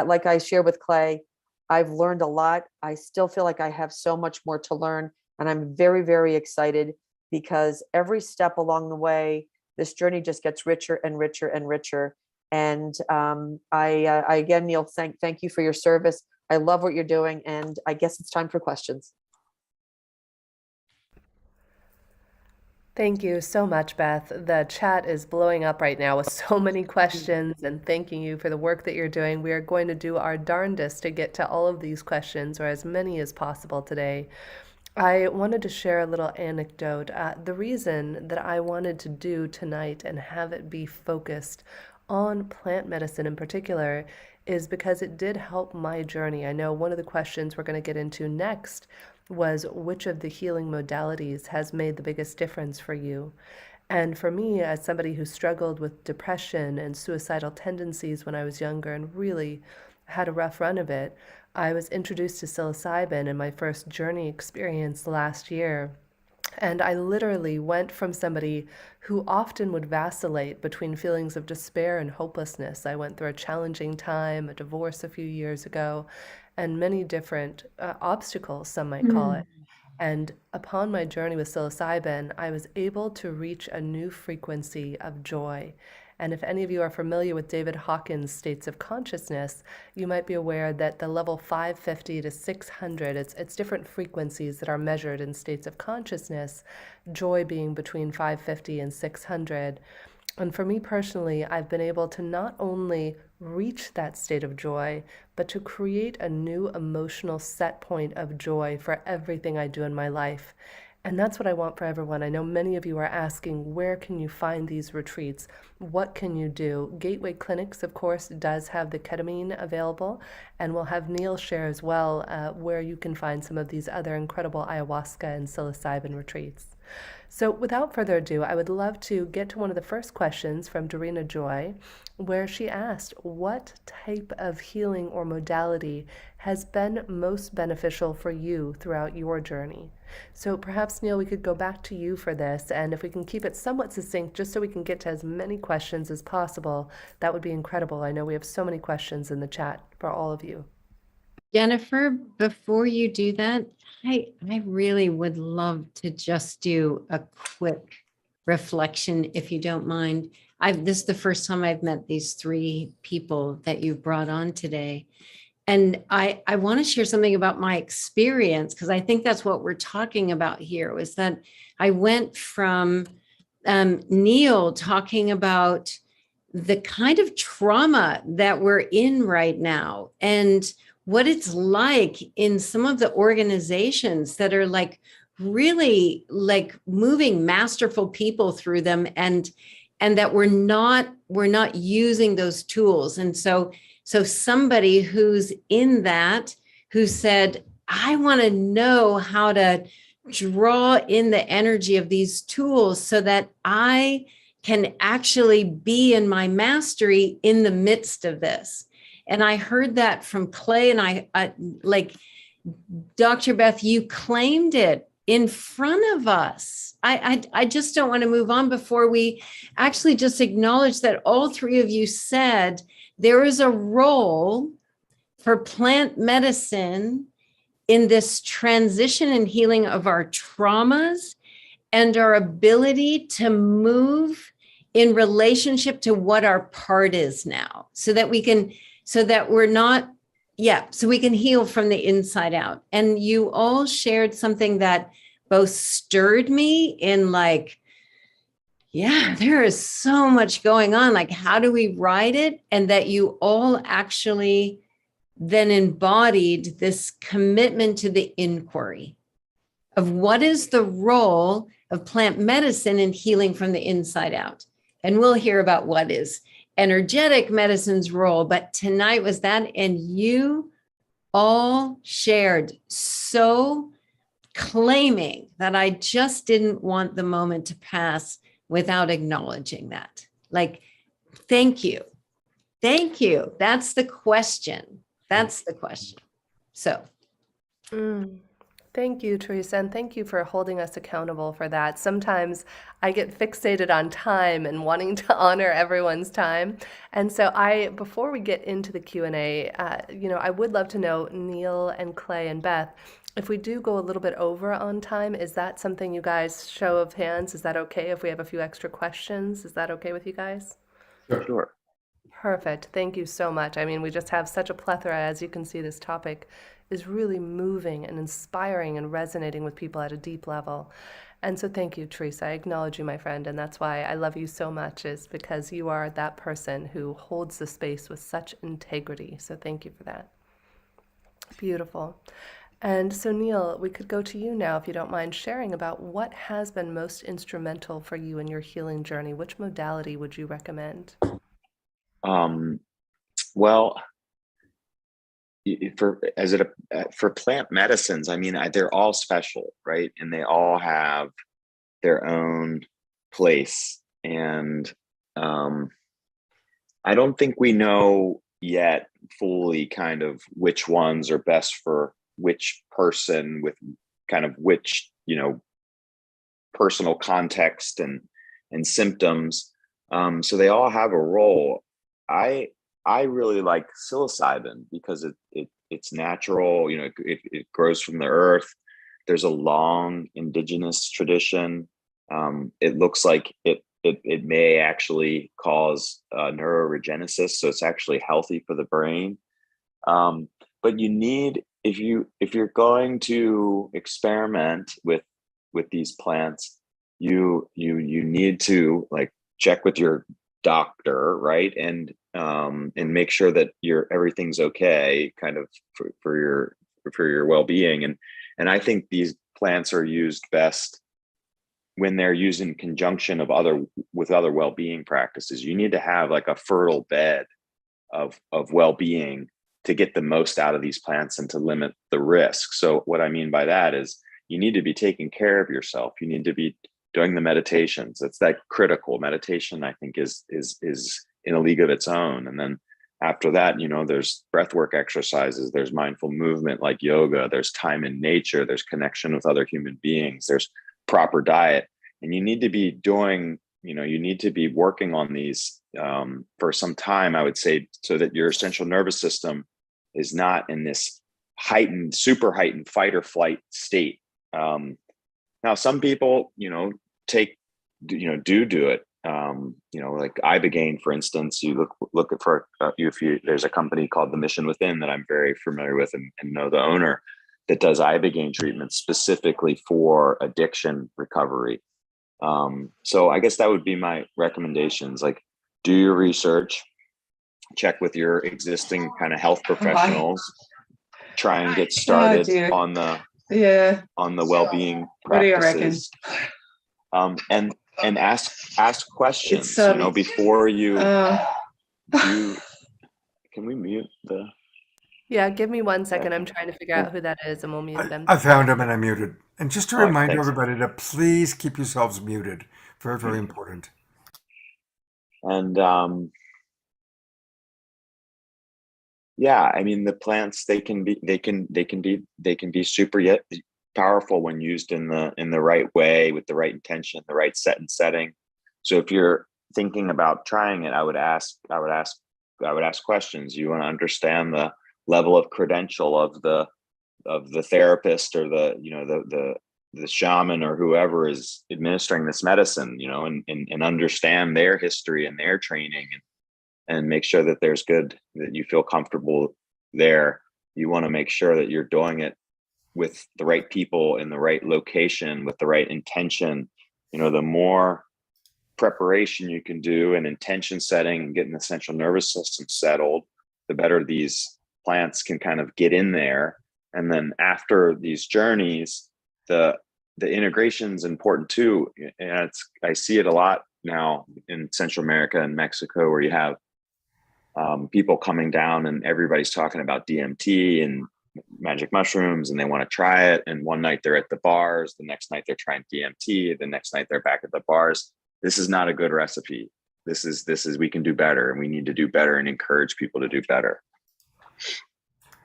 like I share with Clay, I've learned a lot. I still feel like I have so much more to learn. And I'm very, very excited, because every step along the way, this journey just gets richer and richer and richer. And I again, Neil, thank you for your service. I love what you're doing. And I guess it's time for questions. Thank you so much, Beth. The chat is blowing up right now with so many questions, and thanking you for the work that you're doing. We are going to do our darndest to get to all of these questions, or as many as possible today. I wanted to share a little anecdote. The reason that I wanted to do tonight and have it be focused on plant medicine in particular is because it did help my journey. I know one of the questions we're going to get into next was which of the healing modalities has made the biggest difference for you. And for me, as somebody who struggled with depression and suicidal tendencies when I was younger and really had a rough run of it, I was introduced to psilocybin in my first journey experience last year. And I literally went from somebody who often would vacillate between feelings of despair and hopelessness. I went through a challenging time, a divorce a few years ago, and many different obstacles, some might call it. And upon my journey with psilocybin, I was able to reach a new frequency of joy. And if any of you are familiar with David Hawkins' states of consciousness, you might be aware that the level 550 to 600, it's different frequencies that are measured in states of consciousness, joy being between 550 and 600. And for me personally, I've been able to not only reach that state of joy, but to create a new emotional set point of joy for everything I do in my life. And that's what I want for everyone. I know many of you are asking, where can you find these retreats? What can you do? Gateway Clinics, of course, does have the ketamine available, and we'll have Neil share as well where you can find some of these other incredible ayahuasca and psilocybin retreats. So without further ado, I would love to get to one of the first questions from Dorina Joy, where she asked, what type of healing or modality has been most beneficial for you throughout your journey? So perhaps, Neil, we could go back to you for this, and if we can keep it somewhat succinct, just so we can get to as many questions as possible, that would be incredible. I know we have so many questions in the chat for all of you. Jennifer, before you do that, I really would love to just do a quick reflection, if you don't mind. This is the first time I've met these three people that you brought on today. And I want to share something about my experience, because I think that's what we're talking about here, was that I went from Neil talking about the kind of trauma that we're in right now and what it's like in some of the organizations that are like really like moving masterful people through them, and that we're not using those tools. And so somebody who's in that, who said, I want to know how to draw in the energy of these tools so that I can actually be in my mastery in the midst of this. And I heard that from Clay, and I like, Dr. Beth, you claimed it in front of us. I just don't want to move on before we actually just acknowledge that all three of you said there is a role for plant medicine in this transition and healing of our traumas and our ability to move in relationship to what our part is now, so that we can, so that we're not, so we can heal from the inside out. And you all shared something that both stirred me in like, there is so much going on. Like, how do we ride it? And that you all actually then embodied this commitment to the inquiry of what is the role of plant medicine in healing from the inside out. And we'll hear about what is energetic medicine's role. But tonight was that, and you all shared so claiming that I just didn't want the moment to pass without acknowledging that. Like, thank you. Thank you. That's the question. That's the question. So. Thank you, Teresa, and thank you for holding us accountable for that. Sometimes I get fixated on time and wanting to honor everyone's time. And so before we get into the Q&A, I would love to know, Neil and Clay and Beth, if we do go a little bit over on time, is that something you guys, show of hands, is that okay if we have a few extra questions? Is that okay with you guys? Sure. Perfect. Thank you so much. I mean, we just have such a plethora. As you can see, this topic is really moving and inspiring and resonating with people at a deep level. And so thank you, Teresa. I acknowledge you, my friend. And that's why I love you so much, is because you are that person who holds the space with such integrity. So thank you for that. Beautiful. And so, Neil, we could go to you now, if you don't mind sharing about what has been most instrumental for you in your healing journey. Which modality would you recommend? Well, for plant medicines, I mean, they're all special, right? And they all have their own place. And I don't think we know yet fully kind of which ones are best for which person with kind of which, personal context and symptoms. So they all have a role. I really like psilocybin because it's natural. It grows from the earth. There's a long indigenous tradition. It looks like it may actually cause neuroregenesis, so it's actually healthy for the brain. But you need, if you're going to experiment with these plants, you need to like check with your doctor, right? And make sure that everything's okay, kind of for your well-being. And I think these plants are used best when they're used in conjunction with other well-being practices. You need to have like a fertile bed of well-being to get the most out of these plants and to limit the risk. So what I mean by that is you need to be taking care of yourself. You need to be doing the meditations. It's that critical meditation, I think, is in a league of its own. And then after that, there's breathwork exercises, there's mindful movement like yoga, there's time in nature, there's connection with other human beings, there's proper diet. And you need to be doing, you need to be working on these for some time, I would say, so that your central nervous system is not in this super heightened fight or flight state. Now, some people, do it. Like Ibogaine, for instance. You look for there's a company called The Mission Within that I'm very familiar with and know the owner, that does Ibogaine treatment specifically for addiction recovery. So I guess that would be my recommendations. Like, do your research, check with your existing kind of health professionals, try and get started on the well-being practices. And ask questions, before you do. Can we mute the? Yeah, give me 1 second. I'm trying to figure out who that is, and we'll mute them. I found him and I muted. And just to remind thanks. everybody to please keep yourselves muted. Very, very important. And Yeah, I mean, the plants, they can be super yet powerful when used in the right way, with the right intention, the right set and setting. So if you're thinking about trying it, I would ask questions. You want to understand the level of credential of the therapist, or the shaman, or whoever is administering this medicine, and understand their history and their training, and make sure that that you feel comfortable there. You want to make sure that you're doing it with the right people in the right location with the right intention. The more preparation you can do and intention setting and getting the central nervous system settled, the better these plants can kind of get in there. And then after these journeys, the integration is important too. And I see it a lot now in Central America and Mexico, where you have people coming down and everybody's talking about DMT and magic mushrooms, and they want to try it. And one night they're at the bars, the next night they're trying DMT, the next night they're back at the bars. This is not a good recipe. This is we can do better, and we need to do better and encourage people to do better.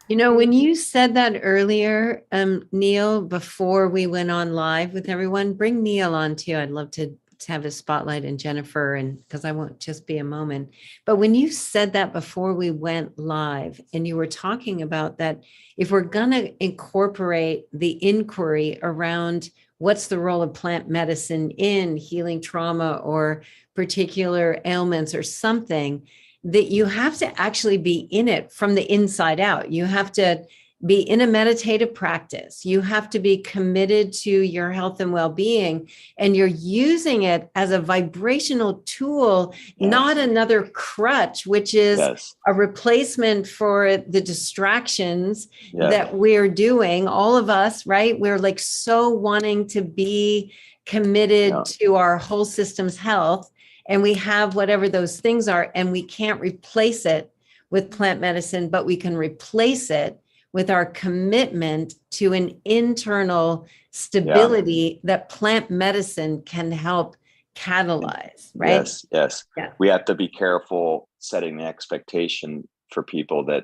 When you said that earlier, Neil, before we went on live with everyone, bring Neil on too. I'd love to have a spotlight, and Jennifer, and because I won't just be a moment. But when you said that before we went live, and you were talking about that, if we're going to incorporate the inquiry around what's the role of plant medicine in healing trauma or particular ailments or something, that you have to actually be in it from the inside out. You have to be in a meditative practice. You have to be committed to your health and well-being, and you're using it as a vibrational tool, not another crutch, which is a replacement for the distractions that we're doing. All of us, right? We're like so wanting to be committed to our whole system's health, and we have whatever those things are, and we can't replace it with plant medicine, but we can replace it with our commitment to an internal stability that plant medicine can help catalyze, right? Yes. Yeah. We have to be careful setting the expectation for people that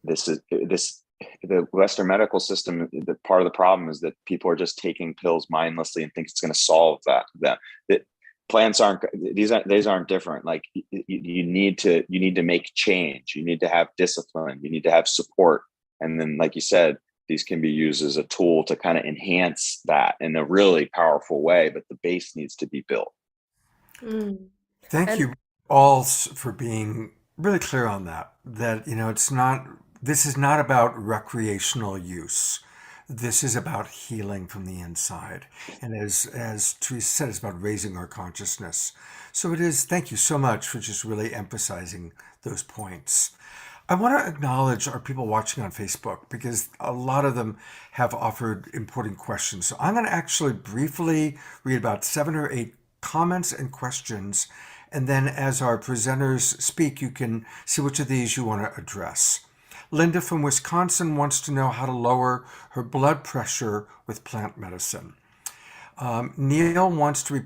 the Western medical system, the part of the problem is that people are just taking pills mindlessly and think it's going to solve that plants these aren't different. Like you need to make change. You need to have discipline. You need to have support. And then, like you said, these can be used as a tool to kind of enhance that in a really powerful way, but the base needs to be built. Thank you all for being really clear on that, this is not about recreational use. This is about healing from the inside. And as Teresa said, it's about raising our consciousness. So it is, thank you so much for just really emphasizing those points. I want to acknowledge our people watching on Facebook, because a lot of them have offered important questions. So I'm going to actually briefly read about 7 or 8 comments and questions. And then as our presenters speak, you can see which of these you want to address. Linda from Wisconsin wants to know how to lower her blood pressure with plant medicine. Neil wants to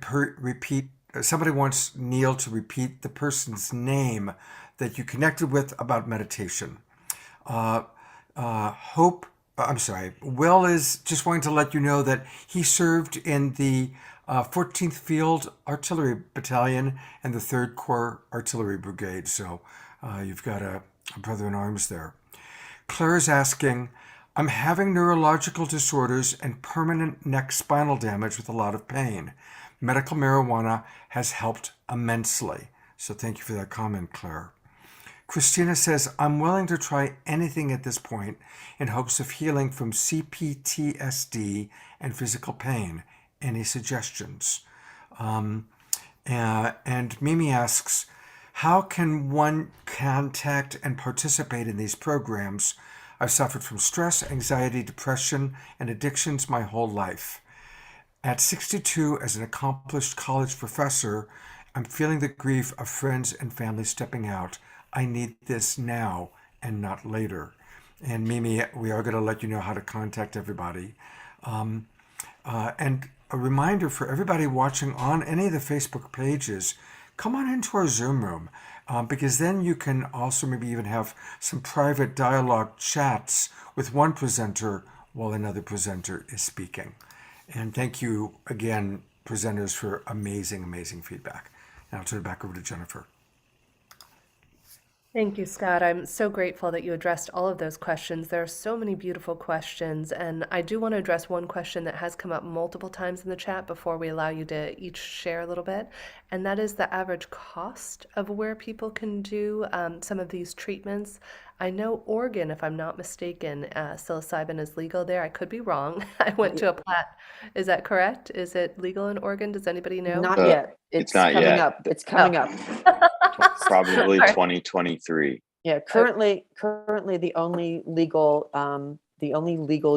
somebody wants Neil to repeat the person's name that you connected with about meditation. Will is just wanting to let you know that he served in the 14th Field Artillery Battalion and the 3rd Corps Artillery Brigade. So you've got a brother in arms there. Claire's asking, I'm having neurological disorders and permanent neck spinal damage with a lot of pain. Medical marijuana has helped immensely. So thank you for that comment, Claire. Christina says, I'm willing to try anything at this point in hopes of healing from CPTSD and physical pain. Any suggestions? And Mimi asks, how can one contact and participate in these programs? I've suffered from stress, anxiety, depression, and addictions my whole life. At 62, as an accomplished college professor, I'm feeling the grief of friends and family stepping out. I need this now and not later. And Mimi, we are going to let you know how to contact everybody. And a reminder for everybody watching on any of the Facebook pages, come on into our Zoom room, because then you can also maybe even have some private dialogue chats with one presenter while another presenter is speaking. And thank you again, presenters, for amazing, amazing feedback. Now I'll turn it back over to Jennifer. Thank you, Scott. I'm so grateful that you addressed all of those questions. There are so many beautiful questions, and I do want to address one question that has come up multiple times in the chat before we allow you to each share a little bit, and that is the average cost of where people can do some of these treatments. I know Oregon, if I'm not mistaken, psilocybin is legal there. I could be wrong. I went to a plat. Is that correct? Is it legal in Oregon? Does anybody know? Not yet. it's It's not coming yet. up. It's coming up. Probably All right. 2023. Yeah, currently the only legal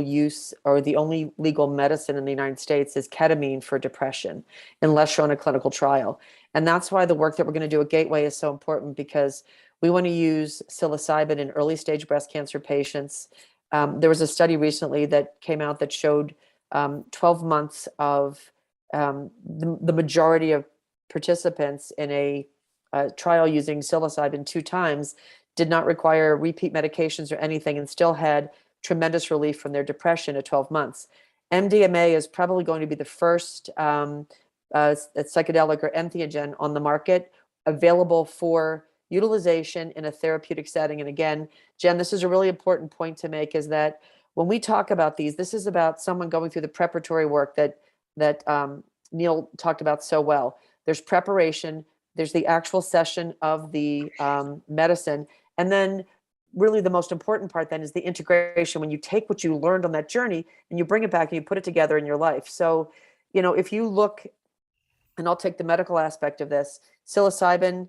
use or the only legal medicine in the United States is ketamine for depression, unless you're on a clinical trial. And that's why the work that we're going to do at Gateway is so important, because we want to use psilocybin in early stage breast cancer patients. There was a study recently that came out that showed 12 months of the majority of participants in a trial using psilocybin 2 times did not require repeat medications or anything and still had tremendous relief from their depression at 12 months. MDMA is probably going to be the first psychedelic or entheogen on the market available for utilization in a therapeutic setting. And again, Jen, this is a really important point to make, is that when we talk about these, this is about someone going through the preparatory work that Neil talked about so well. There's preparation, there's the actual session of the medicine, and then really the most important part then is the integration, when you take what you learned on that journey and you bring it back and you put it together in your life. So, if you look, and I'll take the medical aspect of this, psilocybin,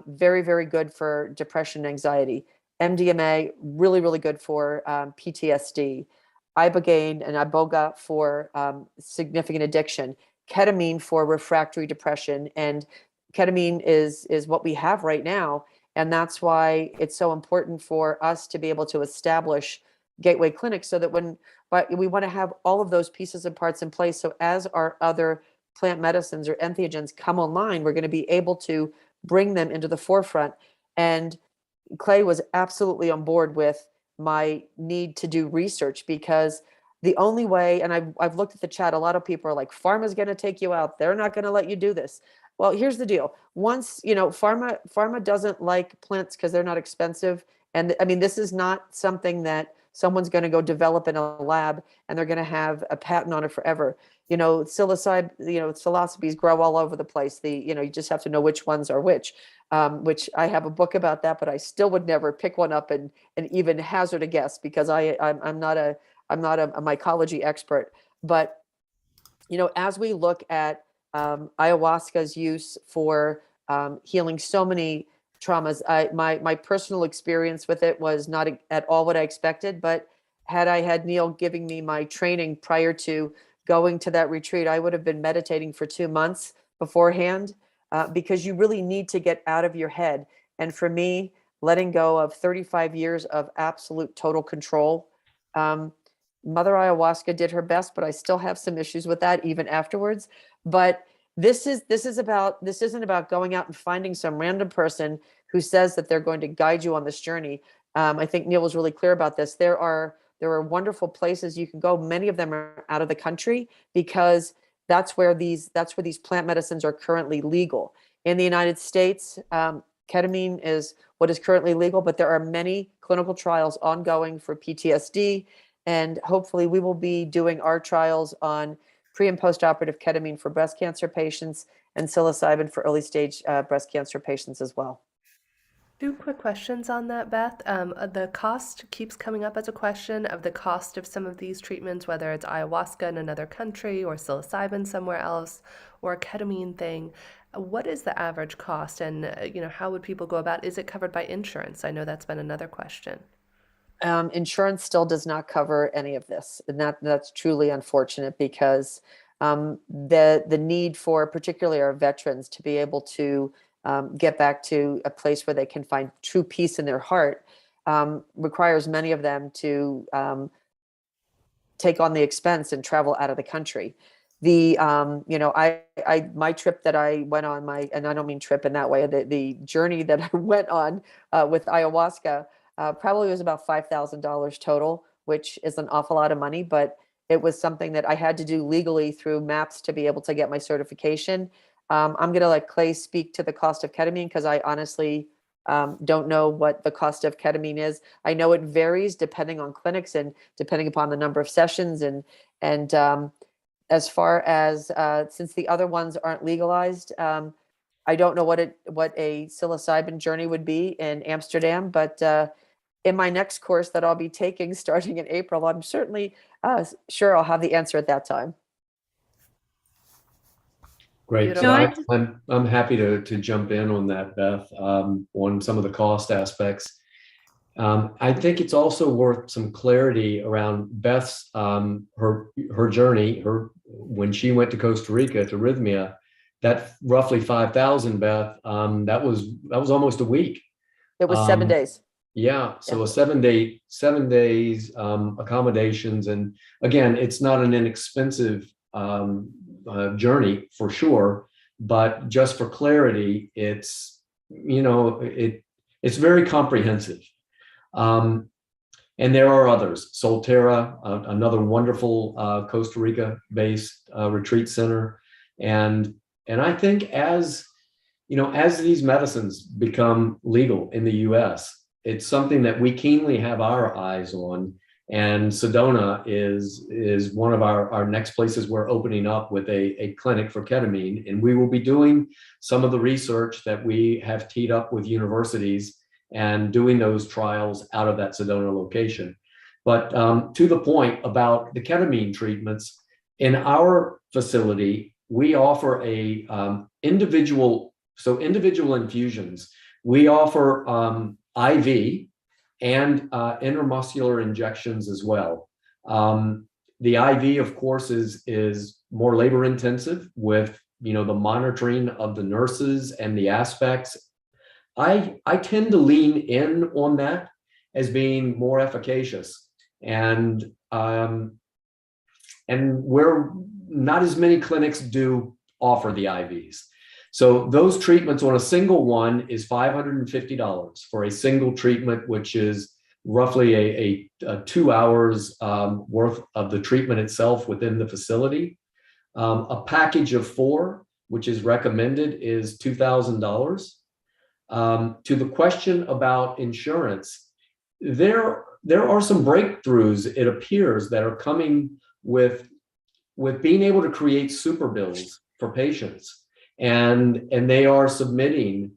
very, very good for depression and anxiety. MDMA, really, really good for PTSD. Ibogaine and iboga for significant addiction. Ketamine for refractory depression. And ketamine is what we have right now. And that's why it's so important for us to be able to establish Gateway clinics, so that but we want to have all of those pieces and parts in place. So as our other plant medicines or entheogens come online, we're going to be able to bring them into the forefront. And Clay was absolutely on board with my need to do research, because the only way, and I've looked at the chat, a lot of people are like, pharma's going to take you out. They're not going to let you do this. Well, here's the deal. Once, pharma doesn't like plants because they're not expensive. And I mean, this is not something that someone's going to go develop in a lab and they're going to have a patent on it forever. Psilocybes grow all over the place. You just have to know which ones are which I have a book about that, but I still would never pick one up and even hazard a guess, because I'm not a mycology expert. But, as we look at ayahuasca's use for healing so many traumas, my personal experience with it was not at all what I expected. But had I had Neil giving me my training prior to going to that retreat, I would have been meditating for 2 months beforehand, because you really need to get out of your head. And for me, letting go of 35 years of absolute total control, Mother Ayahuasca did her best, but I still have some issues with that even afterwards. But this isn't about going out and finding some random person who says that they're going to guide you on this journey. I think Neil was really clear about this. There are wonderful places you can go. Many of them are out of the country, because that's where these plant medicines are currently legal. In the United States, ketamine is what is currently legal, but there are many clinical trials ongoing for PTSD. And hopefully we will be doing our trials on pre and post-operative ketamine for breast cancer patients and psilocybin for early stage breast cancer patients as well. 2 quick questions on that, Beth. The cost keeps coming up as a question of the cost of some of these treatments, whether it's ayahuasca in another country or psilocybin somewhere else or a ketamine thing. What is the average cost, and how would people go about? Is it covered by insurance? I know that's been another question. Insurance still does not cover any of this, and that's truly unfortunate, because the need for particularly our veterans to be able to get back to a place where they can find true peace in their heart requires many of them to take on the expense and travel out of the country. My trip that I went on, and I don't mean trip in that way, the journey that I went on with ayahuasca probably was about $5,000 total, which is an awful lot of money, but it was something that I had to do legally through MAPS to be able to get my certification. I'm going to let Clay speak to the cost of ketamine, because I honestly don't know what the cost of ketamine is. I know it varies depending on clinics and depending upon the number of sessions. And as far as since the other ones aren't legalized, I don't know what a psilocybin journey would be in Amsterdam, but in my next course that I'll be taking starting in April, I'm certainly sure I'll have the answer at that time. Great. So Beautiful. I'm happy to jump in on that, Beth, on some of the cost aspects. I think it's also worth some clarity around Beth's her journey. When she went to Costa Rica to Rhythmia, that roughly 5,000, Beth, that was almost a week. It was 7 days. Yeah. So a 7 days accommodations, and again, it's not an inexpensive journey for sure, but just for clarity, it's very comprehensive. And there are others. Solterra, another wonderful Costa Rica-based retreat center, and I think as these medicines become legal in the U.S., it's something that we keenly have our eyes on. And Sedona is one of our next places we're opening up with a clinic for ketamine, and we will be doing some of the research that we have teed up with universities and doing those trials out of that Sedona location. But to the point about the ketamine treatments, in our facility, we offer individual infusions. We offer IV and intramuscular injections as well. The IV, of course, is more labor intensive with the monitoring of the nurses and the aspects. I tend to lean in on that as being more efficacious, and where not as many clinics do offer the IVs. So those treatments on a single one is $550 for a single treatment, which is roughly a 2 hours worth of the treatment itself within the facility. A package of 4, which is recommended, is $2,000. To the question about insurance, there are some breakthroughs, it appears, that are coming with being able to create super bills for patients. And they are submitting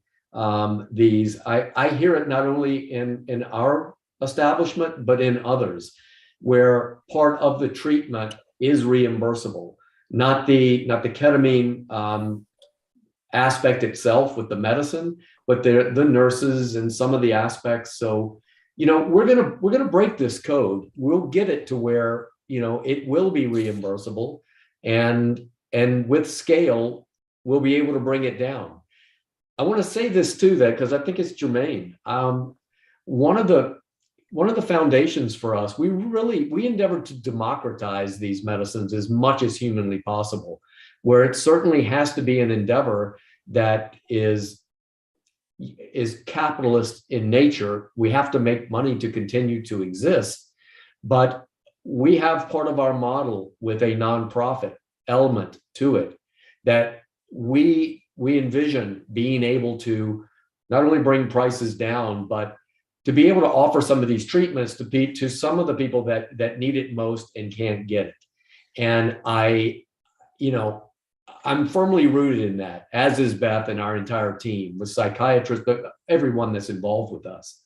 these. I hear it not only in our establishment, but in others, where part of the treatment is reimbursable, not the ketamine aspect itself with the medicine, but the nurses and some of the aspects. So, we're gonna break this code. We'll get it to where it will be reimbursable, and with scale, we'll be able to bring it down. I want to say this too, that because I think it's germane. One of the foundations for us, we endeavor to democratize these medicines as much as humanly possible, where it certainly has to be an endeavor that is capitalist in nature. We have to make money to continue to exist, but we have part of our model with a nonprofit element to it that we envision being able to not only bring prices down, but to be able to offer some of these treatments to some of the people that need it most and can't get it. And I'm firmly rooted in that, as is Beth and our entire team, with psychiatrists, but everyone that's involved with us.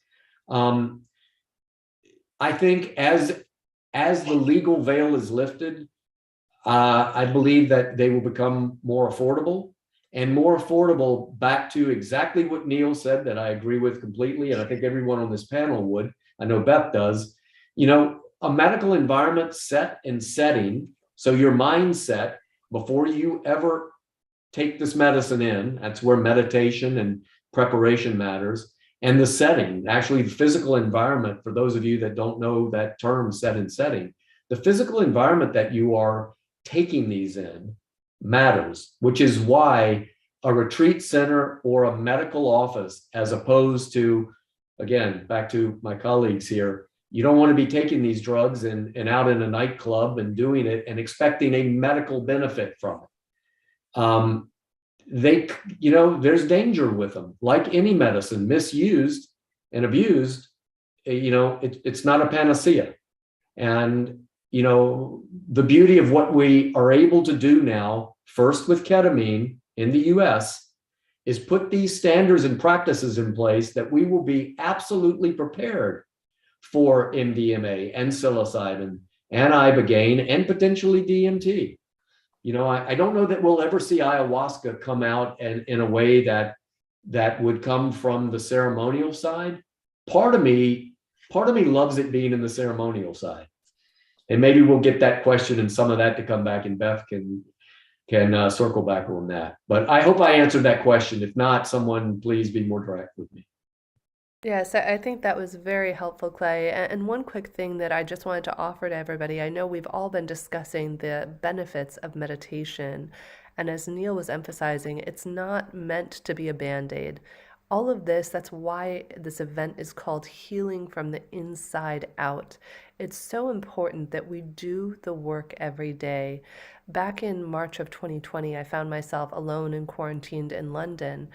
I think as the legal veil is lifted, I believe that they will become more affordable, and more affordable, back to exactly what Neil said, that I agree with completely, and I think everyone on this panel would. I know Beth does. A medical environment set and setting, so your mindset before you ever take this medicine in, that's where meditation and preparation matters, and the setting, actually the physical environment, for those of you that don't know that term, set and setting, the physical environment that you are taking these in matters, which is why a retreat center or a medical office, as opposed to, again, back to my colleagues here, you don't want to be taking these drugs and out in a nightclub and doing it and expecting a medical benefit from it. There's danger with them. Like any medicine, misused and abused, it's not a panacea. And, the beauty of what we are able to do now, first with ketamine in the US, is put these standards and practices in place that we will be absolutely prepared for MDMA and psilocybin and ibogaine and potentially DMT. I don't know that we'll ever see ayahuasca come out and in a way that would come from the ceremonial side. Part of me loves it being in the ceremonial side. And maybe we'll get that question and some of that to come back, and Beth can circle back on that. But I hope I answered that question. If not, someone please be more direct with me. Yes, I think that was very helpful, Clay. And one quick thing that I just wanted to offer to everybody, I know we've all been discussing the benefits of meditation. And as Neil was emphasizing, it's not meant to be a Band-Aid. All of this, that's why this event is called Healing from the Inside Out. It's so important that we do the work every day. Back in March of 2020, I found myself alone and quarantined in London.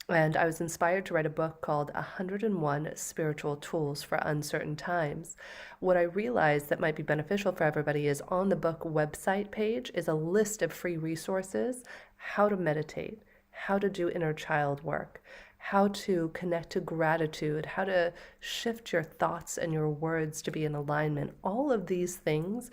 And I was inspired to write a book called 101 Spiritual Tools for Uncertain Times. What I realized that might be beneficial for everybody is on the book website page is a list of free resources, how to meditate, how to do inner child work, how to connect to gratitude, how to shift your thoughts and your words to be in alignment. All of these things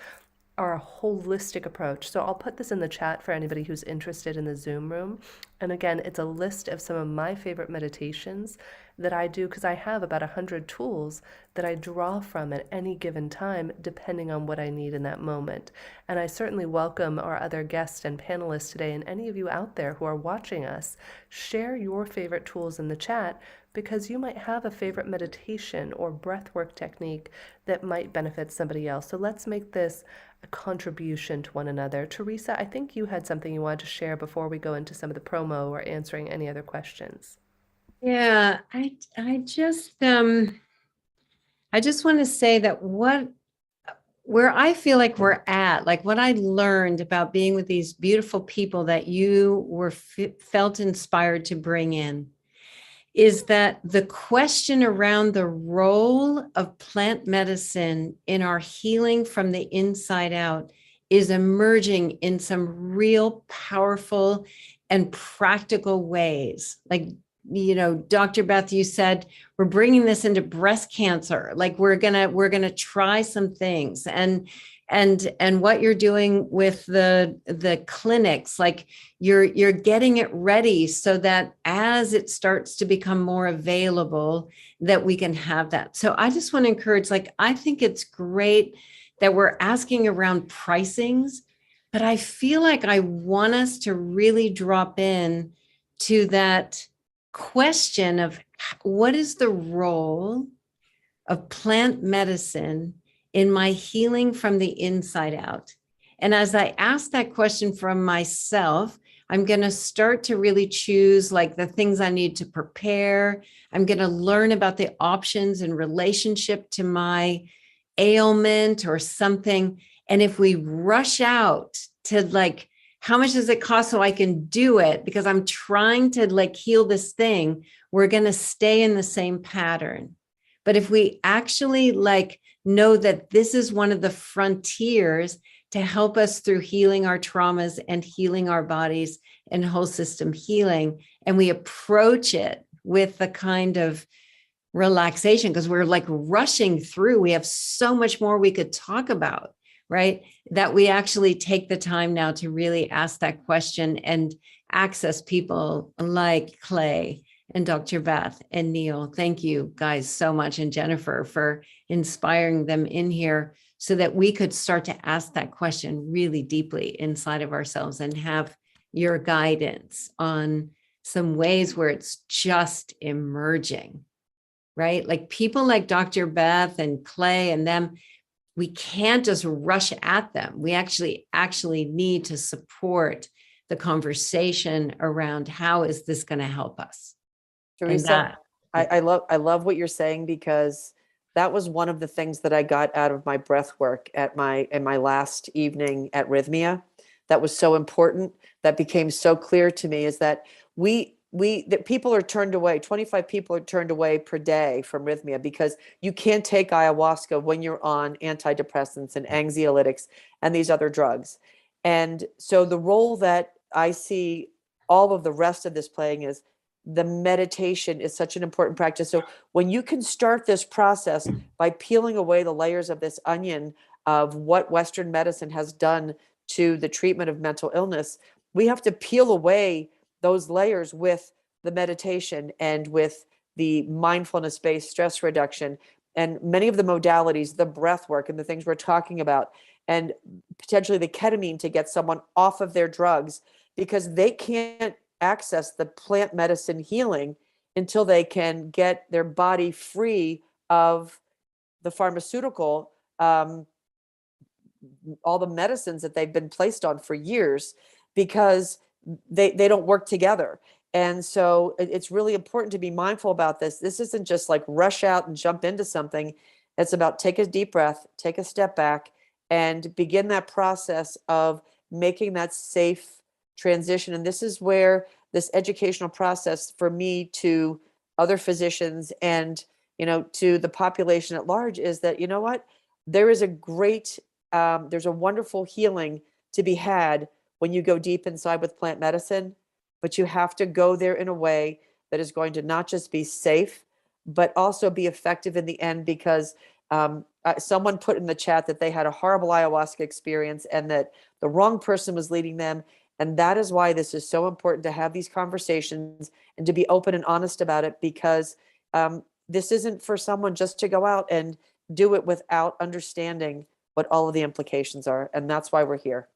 are a holistic approach. So I'll put this in the chat for anybody who's interested in the Zoom room. And again, it's a list of some of my favorite meditations that I do, because I have about 100 tools that I draw from at any given time, depending on what I need in that moment. And I certainly welcome our other guests and panelists today, and any of you out there who are watching us, share your favorite tools in the chat, because you might have a favorite meditation or breathwork technique that might benefit somebody else. So let's make this a contribution to one another. Teresa, I think you had something you wanted to share before we go into some of the promo or answering any other questions. Yeah, I just want to say that where I feel like we're at, like what I learned about being with these beautiful people that you were felt inspired to bring in, is that the question around the role of plant medicine in our healing from the inside out is emerging in some real powerful and practical ways. Like, Dr. Beth, you said we're bringing this into breast cancer. Like we're gonna try some things, and what you're doing with the clinics, like you're getting it ready so that as it starts to become more available, that we can have that. So I just want to encourage, like, I think it's great that we're asking around pricings, but I feel like I want us to really drop in to that question of what is the role of plant medicine in my healing from the inside out. And as I ask that question from myself, I'm going to start to really choose like the things I need to prepare. I'm going to learn about the options in relationship to my ailment or something. And if we rush out to like, how much does it cost so I can do it? Because I'm trying to like heal this thing, we're going to stay in the same pattern. But if we actually like know that this is one of the frontiers to help us through healing our traumas and healing our bodies and whole system healing, and we approach it with the kind of relaxation, because we're like rushing through, we have so much more we could talk about, right? That we actually take the time now to really ask that question and access people like Clay and Dr. Beth and Neil. Thank you guys so much, and Jennifer, for inspiring them in here so that we could start to ask that question really deeply inside of ourselves and have your guidance on some ways where it's just emerging, right? Like people like Dr. Beth and Clay and them, we can't just rush at them. We actually need to support the conversation around how is this going to help us. Teresa, I love what you're saying, because that was one of the things that I got out of my breath work in my last evening at Rhythmia. That was so important. That became so clear to me, is that that people are turned away. 25 people are turned away per day from Rhythmia because you can't take ayahuasca when you're on antidepressants and anxiolytics and these other drugs. And so the role that I see all of the rest of this playing is the meditation is such an important practice. So when you can start this process by peeling away the layers of this onion of what Western medicine has done to the treatment of mental illness, we have to peel away those layers with the meditation and with the mindfulness-based stress reduction and many of the modalities, the breath work and the things we're talking about, and potentially the ketamine to get someone off of their drugs, because they can't access the plant medicine healing until they can get their body free of the pharmaceutical, all the medicines that they've been placed on for years, because they don't work together. And so it's really important to be mindful about this. This isn't just like rush out and jump into something. It's about take a deep breath, take a step back, and begin that process of making that safe transition. And this is where this educational process for me to other physicians and, to the population at large is that, you know what, there is a great, there's a wonderful healing to be had when you go deep inside with plant medicine, but you have to go there in a way that is going to not just be safe, but also be effective in the end, because someone put in the chat that they had a horrible ayahuasca experience and that the wrong person was leading them. And that is why this is so important to have these conversations and to be open and honest about it, because this isn't for someone just to go out and do it without understanding what all of the implications are. And that's why we're here.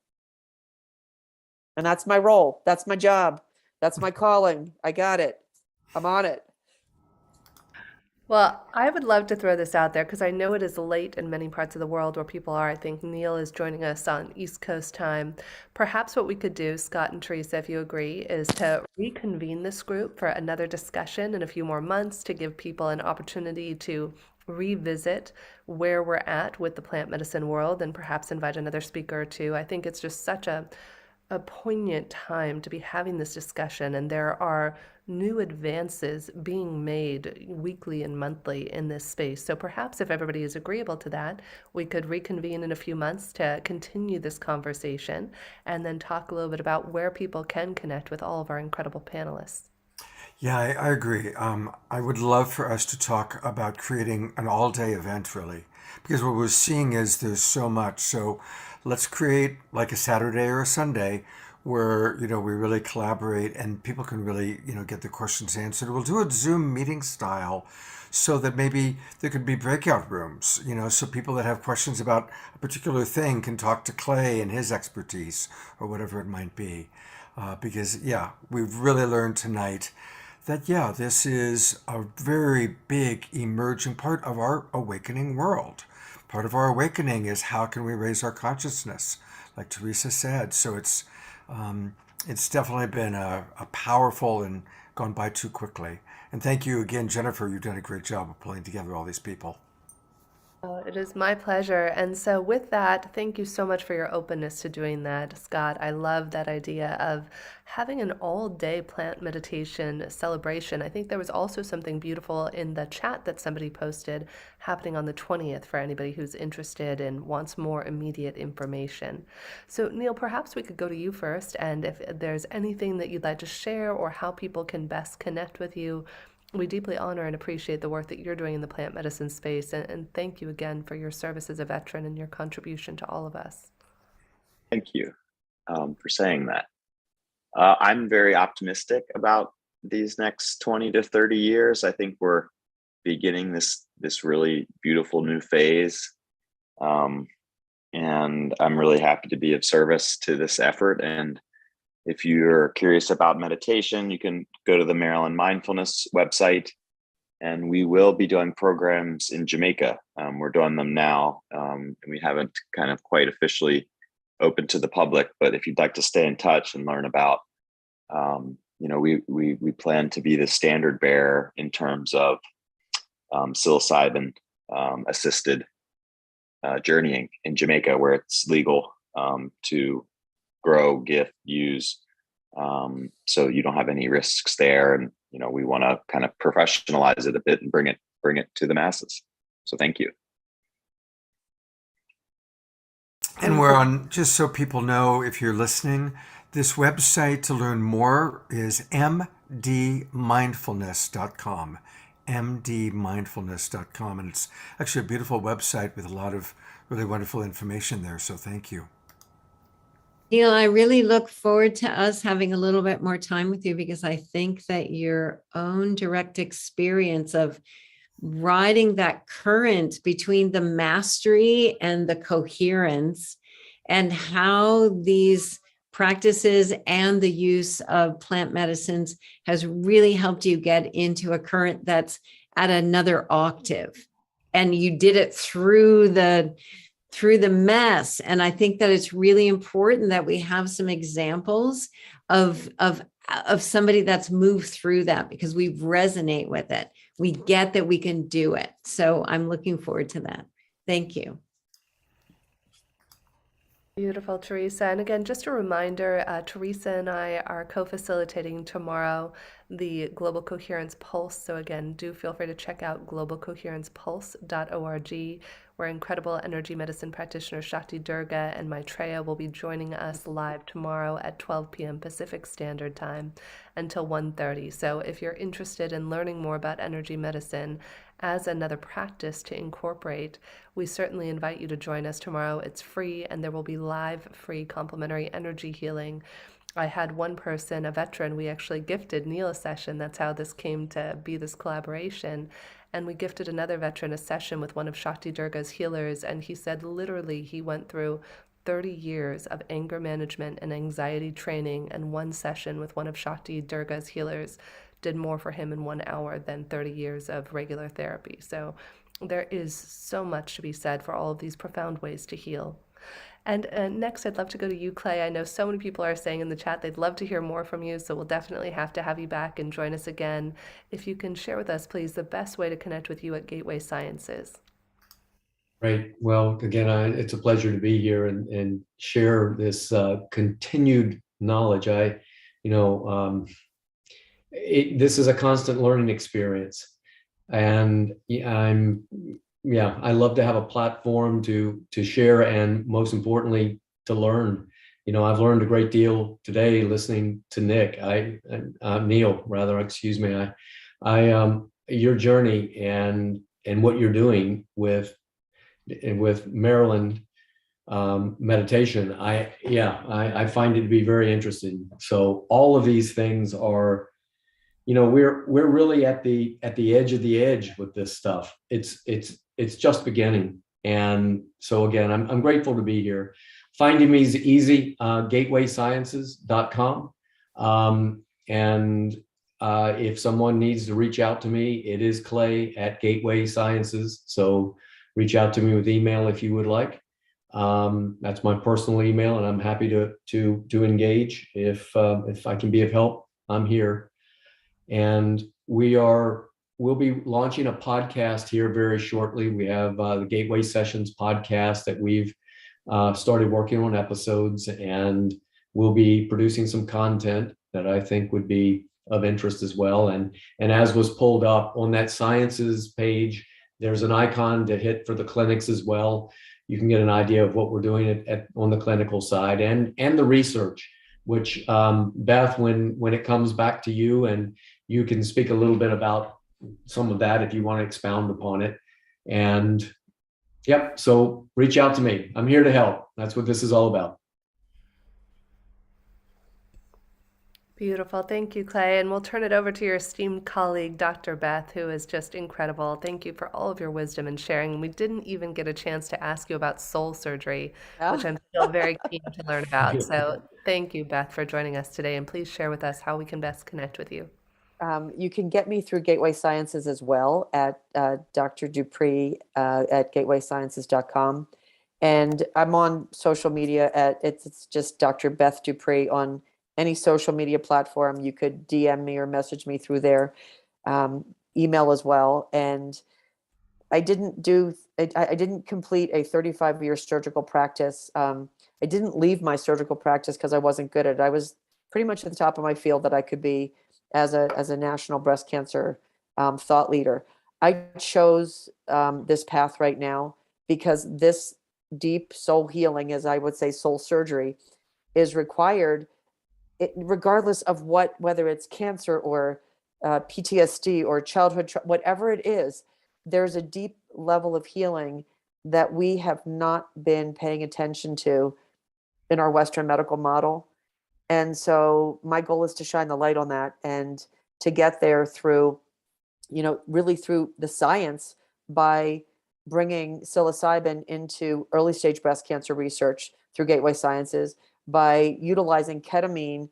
And that's my role. That's my job. That's my calling. I got it. I'm on it. Well, I would love to throw this out there because I know it is late in many parts of the world where people are. I think Neil is joining us on East Coast time. Perhaps what we could do, Scott and Teresa, if you agree, is to reconvene this group for another discussion in a few more months to give people an opportunity to revisit where we're at with the plant medicine world and perhaps invite another speaker or two. I think it's just such a poignant time to be having this discussion, and there are new advances being made weekly and monthly in this space. So perhaps if everybody is agreeable to that, we could reconvene in a few months to continue this conversation and then talk a little bit about where people can connect with all of our incredible panelists. Yeah, I agree. I would love for us to talk about creating an all-day event, really, because what we're seeing is there's so much. So let's create like a Saturday or a Sunday where, we really collaborate and people can really, get their questions answered. We'll do a Zoom meeting style so that maybe there could be breakout rooms, so people that have questions about a particular thing can talk to Clay and his expertise or whatever it might be. Because, we've really learned tonight that, this is a very big emerging part of our awakening world. Part of our awakening is how can we raise our consciousness, like Teresa said. So it's definitely been a powerful and gone by too quickly. And thank you again, Jennifer. You've done a great job of pulling together all these people. Oh, it is my pleasure. And so with that, thank you so much for your openness to doing that, Scott. I love that idea of having an all-day plant meditation celebration. I think there was also something beautiful in the chat that somebody posted happening on the 20th for anybody who's interested and wants more immediate information. So Neil, perhaps we could go to you first, and if there's anything that you'd like to share or how people can best connect with you. We deeply honor and appreciate the work that you're doing in the plant medicine space, and thank you again for your service as a veteran and your contribution to all of us. Thank you for saying that. I'm very optimistic about these next 20 to 30 years. I think we're beginning this really beautiful new phase. And I'm really happy to be of service to this effort. And if you're curious about meditation, you can go to the Maryland Mindfulness website And we will be doing programs in Jamaica. We're doing them now, and we haven't kind of quite officially opened to the public. But if you'd like to stay in touch and learn about, we plan to be the standard bearer in terms of psilocybin assisted journeying in Jamaica, where it's legal to grow, gift, use. So you don't have any risks there, and we want to kind of professionalize it a bit and bring it to the masses. So thank you. And we're on, just so people know, if you're listening, this website to learn more is mdmindfulness.com. mdmindfulness.com. And it's actually a beautiful website with a lot of really wonderful information there. So thank you. Neil, I really look forward to us having a little bit more time with you, because I think that your own direct experience of riding that current between the mastery and the coherence, and how these practices and the use of plant medicines has really helped you get into a current that's at another octave. And you did it through the mess. And I think that it's really important that we have some examples of somebody that's moved through that, because we resonate with it. We get that we can do it. So I'm looking forward to that. Thank you. Beautiful, Teresa. And again, just a reminder, Teresa and I are co-facilitating tomorrow the Global Coherence Pulse. So again, do feel free to check out globalcoherencepulse.org, where incredible energy medicine practitioner Shakti Durga and Maitreya will be joining us live tomorrow at 12 p.m. Pacific Standard Time until 1:30. So if you're interested in learning more about energy medicine as another practice to incorporate, we certainly invite you to join us tomorrow. It's free, and there will be live free complimentary energy healing. I had one person, a veteran, we actually gifted Neil a session. That's how this came to be, this collaboration. And we gifted another veteran a session with one of Shakti Durga's healers. And he said literally he went through 30 years of anger management and anxiety training, and one session with one of Shakti Durga's healers did more for him in 1 hour than 30 years of regular therapy. So there is so much to be said for all of these profound ways to heal. And next, I'd love to go to you, Clay. I know so many people are saying in the chat they'd love to hear more from you, so we'll definitely have to have you back and join us again. If you can share with us, please, the best way to connect with you at Gateway Sciences. Right. Well, again, it's a pleasure to be here and share this continued knowledge. This is a constant learning experience, and I love to have a platform to share, and most importantly, to learn. I've learned a great deal today listening to Neil, rather, excuse me. Your journey and what you're doing with Maryland meditation, I find it to be very interesting. So all of these things are, we're really at the edge of the edge with this stuff. It's just beginning. And so again, I'm grateful to be here. Finding me is easy, gatewaysciences.com. If someone needs to reach out to me, it is Clay at Gateway Sciences. So reach out to me with email if you would like. That's my personal email, and I'm happy to engage. If I can be of help, I'm here. And we'll be launching a podcast here very shortly. We have the Gateway Sessions podcast that we've started working on episodes, and we'll be producing some content that I think would be of interest as well. And as was pulled up on that sciences page, there's an icon to hit for the clinics as well. You can get an idea of what we're doing on the clinical side and the research, which Beth, when it comes back to you, and you can speak a little bit about some of that if you want to expound upon it. And yep, so reach out to me. I'm here to help. That's what this is all about. Beautiful. Thank you, Clay. And we'll turn it over to your esteemed colleague, Dr. Beth, who is just incredible. Thank you for all of your wisdom and sharing. We didn't even get a chance to ask you about soul surgery, which I'm still very keen to learn about. So thank you, Beth, for joining us today. And please share with us how we can best connect with you. You can get me through Gateway Sciences as well at Dr. Dupree at gatewaysciences.com. And I'm on social media it's just Dr. Beth Dupree on any social media platform. You could DM me or message me through there, email as well. And I didn't complete a 35-year surgical practice. I didn't leave my surgical practice because I wasn't good at it. I was pretty much at the top of my field that I could be as a national breast cancer thought leader. I chose this path right now because this deep soul healing, as I would say, soul surgery, is required, regardless of whether it's cancer or PTSD or childhood, whatever it is. There's a deep level of healing that we have not been paying attention to in our Western medical model. And so my goal is to shine the light on that and to get there through, really through the science by bringing psilocybin into early stage breast cancer research through Gateway Sciences, by utilizing ketamine.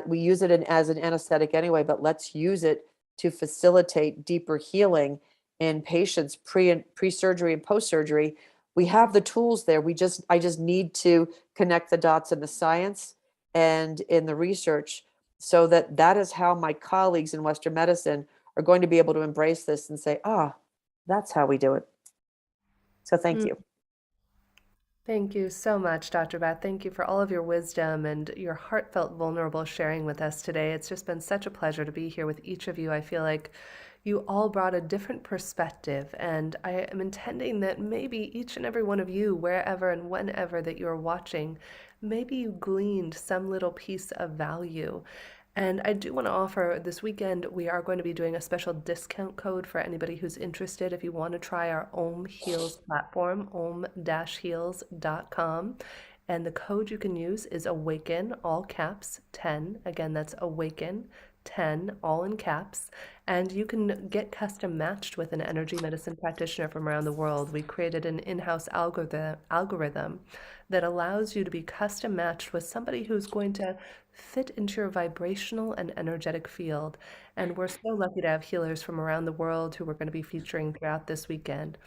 We use it as an anesthetic anyway, but let's use it to facilitate deeper healing in patients pre-surgery and post-surgery. We have the tools there. I just need to connect the dots in the science and in the research so that is how my colleagues in Western medicine are going to be able to embrace this and say, that's how we do it. So thank you. Thank you so much, Dr. Beth. Thank you for all of your wisdom and your heartfelt, vulnerable sharing with us today. It's just been such a pleasure to be here with each of you. I feel like you all brought a different perspective, and I am intending that maybe each and every one of you, wherever and whenever that you're watching, maybe you gleaned some little piece of value. And I do want to offer this weekend, we are going to be doing a special discount code for anybody who's interested. If you want to try our Om Heals platform, om-heals.com. And the code you can use is AWAKEN, all caps, 10. Again, that's AWAKEN, 10, all in caps. And you can get custom matched with an energy medicine practitioner from around the world. We created an in-house algorithm that allows you to be custom matched with somebody who's going to fit into your vibrational and energetic field. And we're so lucky to have healers from around the world who we're going to be featuring throughout this weekend.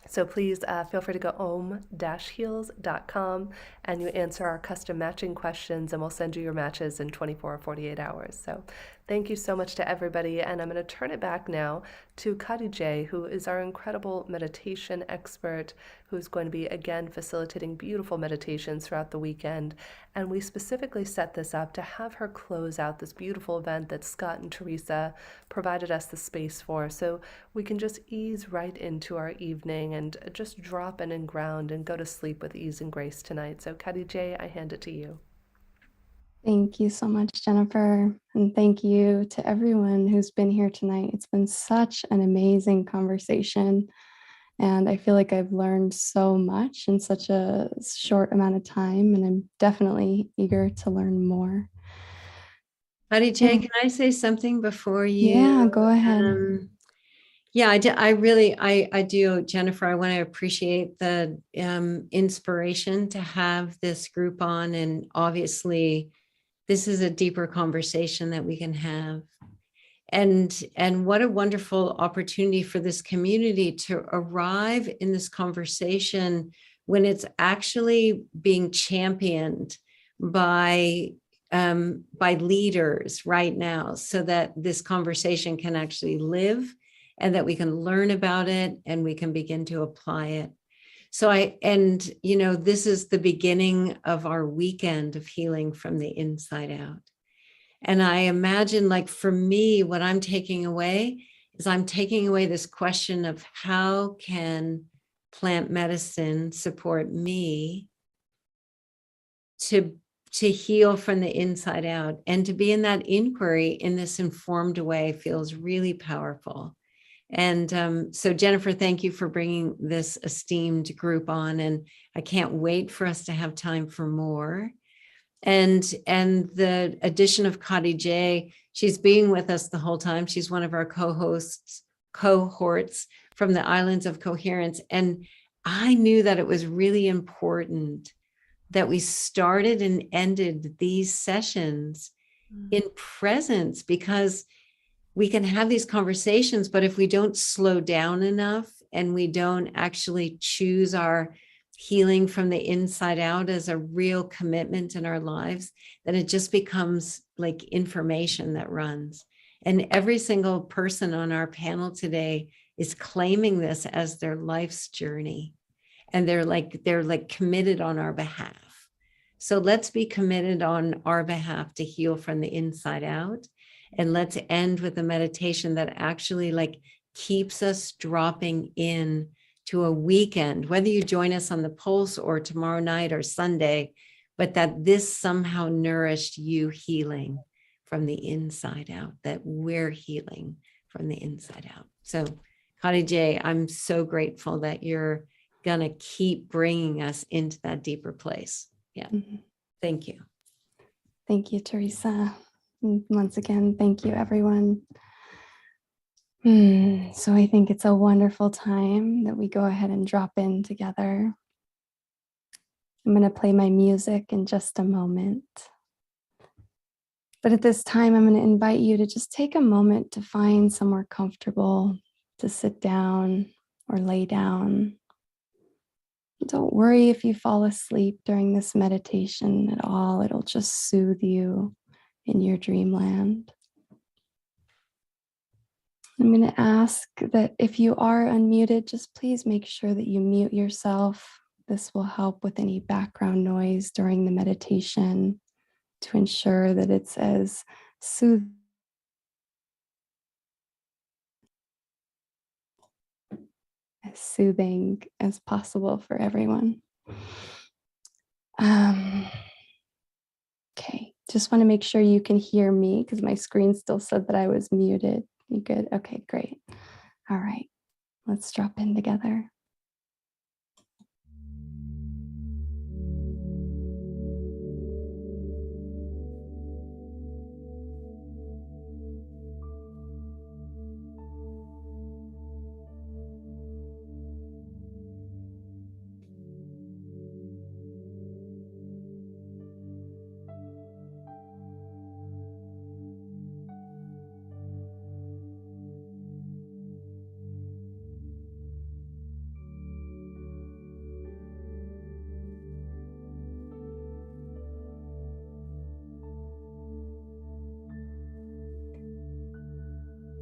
So please feel free to go om-heals.com and you answer our custom matching questions, and we'll send you your matches in 24 or 48 hours. So thank you so much to everybody. And I'm going to turn it back now to Kadi J, who is our incredible meditation expert, who's going to be, again, facilitating beautiful meditations throughout the weekend. And we specifically set this up to have her close out this beautiful event that Scott and Teresa provided us the space for, so we can just ease right into our evening and just drop in and ground and go to sleep with ease and grace tonight. So Kadi J, I hand it to you. Thank you so much, Jennifer. And thank you to everyone who's been here tonight. It's been such an amazing conversation. And I feel like I've learned so much in such a short amount of time. And I'm definitely eager to learn more. Kadi J, can I say something before you? Yeah, go ahead. Yeah, I do, Jennifer. I want to appreciate the inspiration to have this group on. And obviously, this is a deeper conversation that we can have. And what a wonderful opportunity for this community to arrive in this conversation when it's actually being championed by leaders right now, so that this conversation can actually live and that we can learn about it and we can begin to apply it. So this is the beginning of our weekend of healing from the inside out. And I imagine, like, for me, what I'm taking away is I'm taking away this question of how can plant medicine support me to heal from the inside out, and to be in that inquiry in this informed way feels really powerful. And so Jennifer, thank you for bringing this esteemed group on, and I can't wait for us to have time for more. And the addition of Kadi J, she's being with us the whole time. She's one of our cohorts from the islands of Coherence. And I knew that it was really important that we started and ended these sessions in presence, because we can have these conversations, but if we don't slow down enough and we don't actually choose our healing from the inside out as a real commitment in our lives, then it just becomes like information that runs. And every single person on our panel today is claiming this as their life's journey. And they're like committed on our behalf. So let's be committed on our behalf to heal from the inside out. And let's end with a meditation that actually like keeps us dropping in to a weekend, whether you join us on the Pulse or tomorrow night or Sunday, but that this somehow nourished you healing from the inside out, that we're healing from the inside out. So Kali J, I'm so grateful that you're going to keep bringing us into that deeper place. Yeah. Mhm. Thank you. Thank you, Teresa. And once again, thank you, everyone. So I think it's a wonderful time that we go ahead and drop in together. I'm going to play my music in just a moment. But at this time, I'm going to invite you to just take a moment to find somewhere comfortable to sit down or lay down. Don't worry if you fall asleep during this meditation at all. It'll just soothe you in your dreamland. I'm going to ask that if you are unmuted, just please make sure that you mute yourself. This will help with any background noise during the meditation to ensure that it's as soothing as possible for everyone. Okay, just want to make sure you can hear me because my screen still said that I was muted. You good? Okay, great. All right, let's drop in together.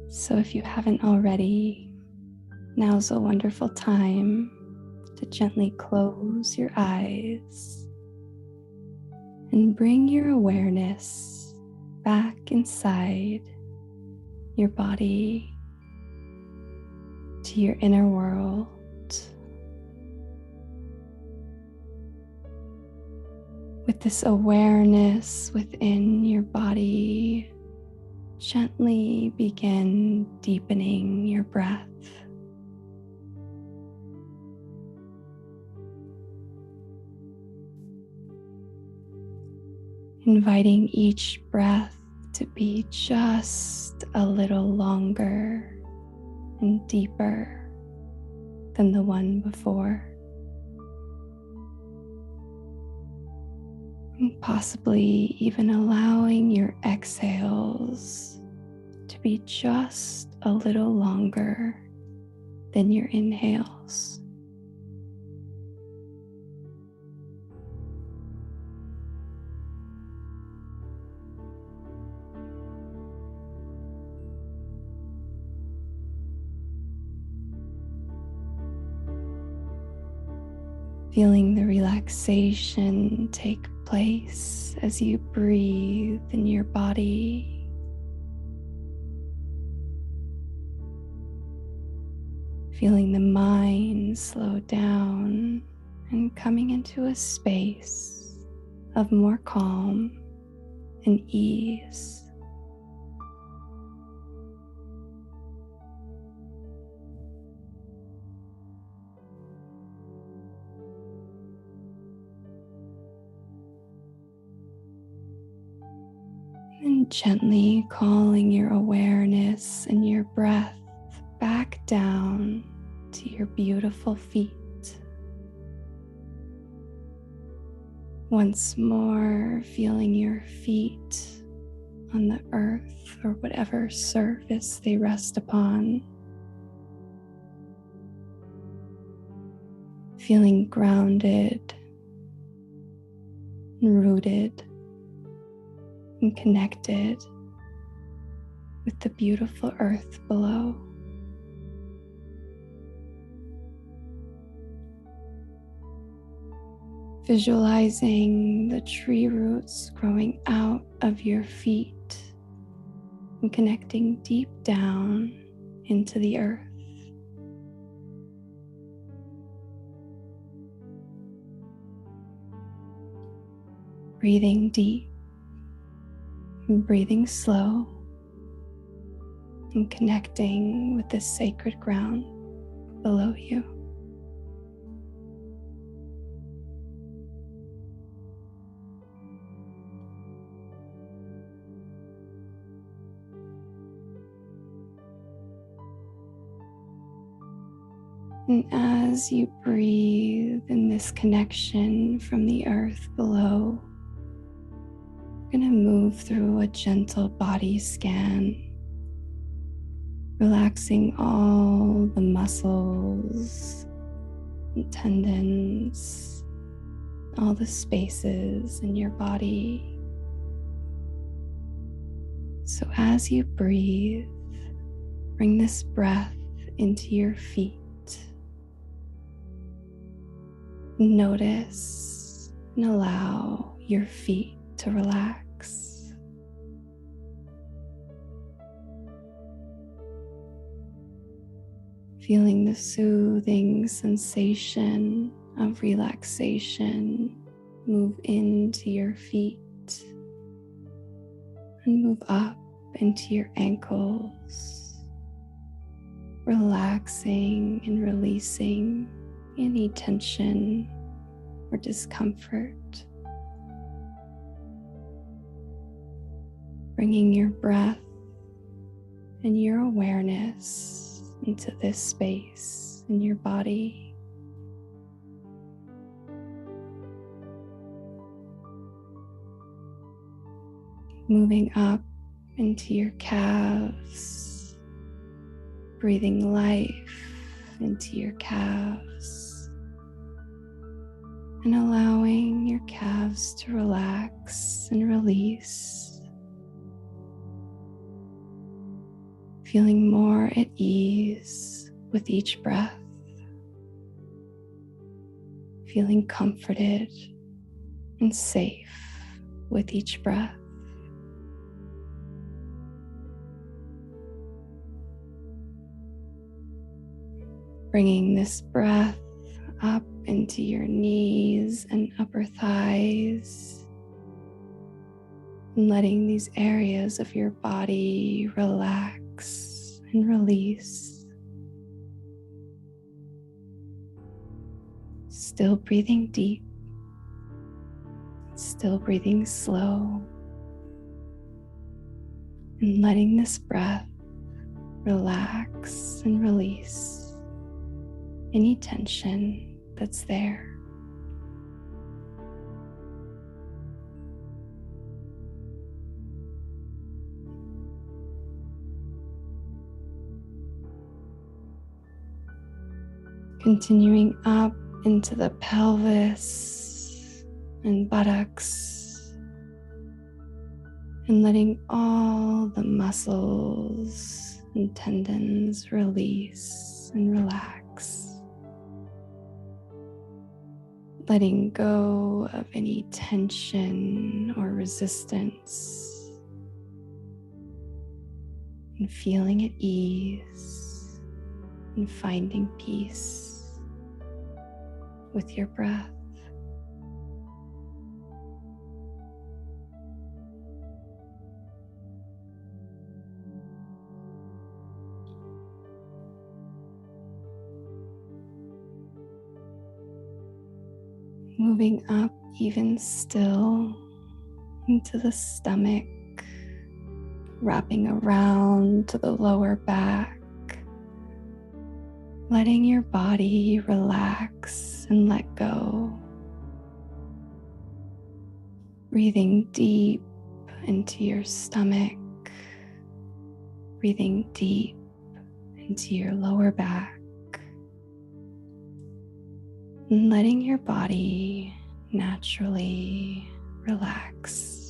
So if you haven't already, now's a wonderful time to gently close your eyes and bring your awareness back inside your body to your inner world. With this awareness within your body, gently begin deepening your breath. Inviting each breath to be just a little longer and deeper than the one before. And possibly even allowing your exhales to be just a little longer than your inhales. Feeling the relaxation take place as you breathe in your body. Feeling the mind slow down and coming into a space of more calm and ease. And gently calling your awareness and your breath back down to your beautiful feet. Once more, feeling your feet on the earth or whatever surface they rest upon. Feeling grounded and rooted and connected with the beautiful earth below. Visualizing the tree roots growing out of your feet and connecting deep down into the earth. Breathing deep and breathing slow and connecting with the sacred ground below you. And as you breathe in this connection from the earth below, we're going to move through a gentle body scan, relaxing all the muscles and tendons, all the spaces in your body. So as you breathe, bring this breath into your feet. Notice and allow your feet to relax. Feeling the soothing sensation of relaxation move into your feet and move up into your ankles, relaxing and releasing any tension or discomfort. Bringing your breath and your awareness into this space in your body. Moving up into your calves, breathing life into your calves, and allowing your calves to relax and release, feeling more at ease with each breath, feeling comforted and safe with each breath. Bringing this breath up into your knees and upper thighs, and letting these areas of your body relax and release. Still breathing deep, still breathing slow, and letting this breath relax and release any tension that's there. Continuing up into the pelvis and buttocks, and letting all the muscles and tendons release and relax. Letting go of any tension or resistance, and feeling at ease and finding peace with your breath. Moving up even still into the stomach, wrapping around to the lower back, letting your body relax and let go. Breathing deep into your stomach, breathing deep into your lower back, and letting your body naturally relax.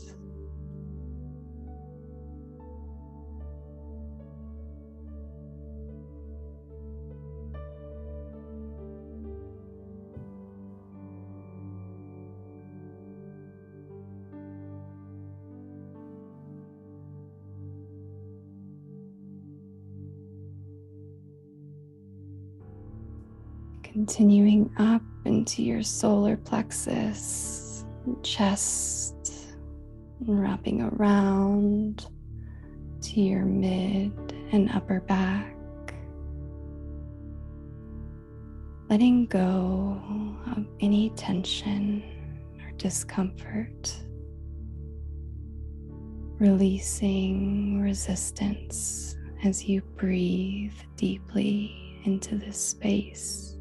Continuing up into your solar plexus, chest, and wrapping around to your mid and upper back, letting go of any tension or discomfort, releasing resistance as you breathe deeply into this space.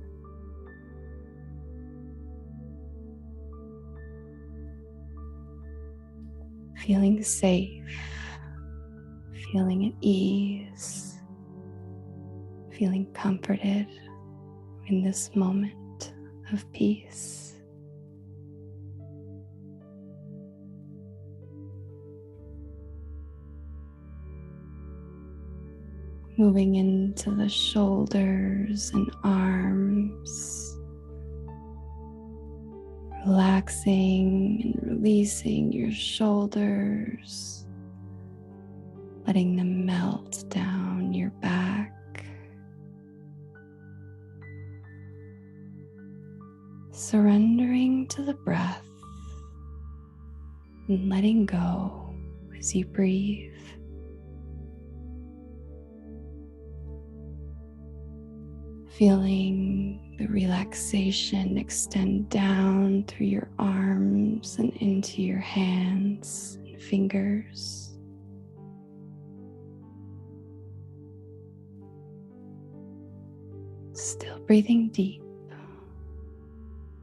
Feeling safe, feeling at ease, feeling comforted in this moment of peace. Moving into the shoulders and arms, relaxing and releasing your shoulders, letting them melt down your back. Surrendering to the breath and letting go as you breathe. Feeling the relaxation extend down through your arms and into your hands and fingers. Still breathing deep,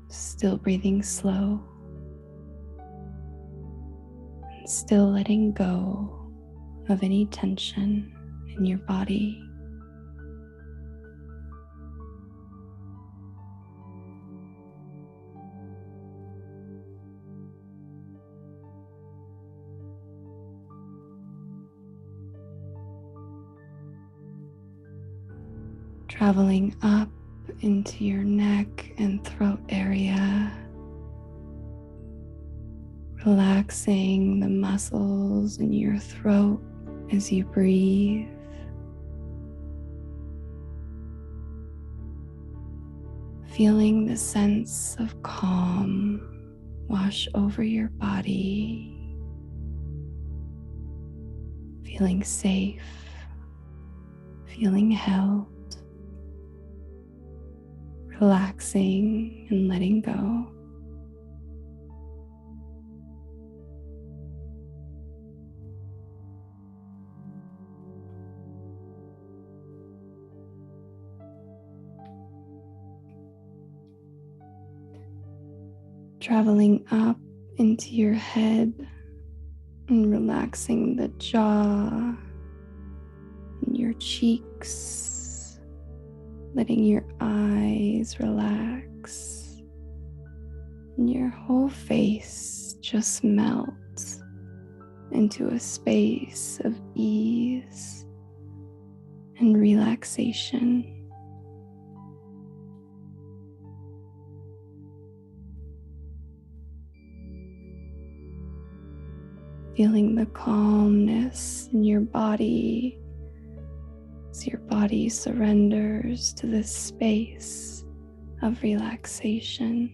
still breathing slow, and still letting go of any tension in your body. Traveling up into your neck and throat area, relaxing the muscles in your throat as you breathe. Feeling the sense of calm wash over your body, feeling safe, feeling held. Relaxing and letting go. Traveling up into your head and relaxing the jaw and your cheeks. Letting your eyes relax and your whole face just melt into a space of ease and relaxation. Feeling the calmness in your body as your body surrenders to this space of relaxation.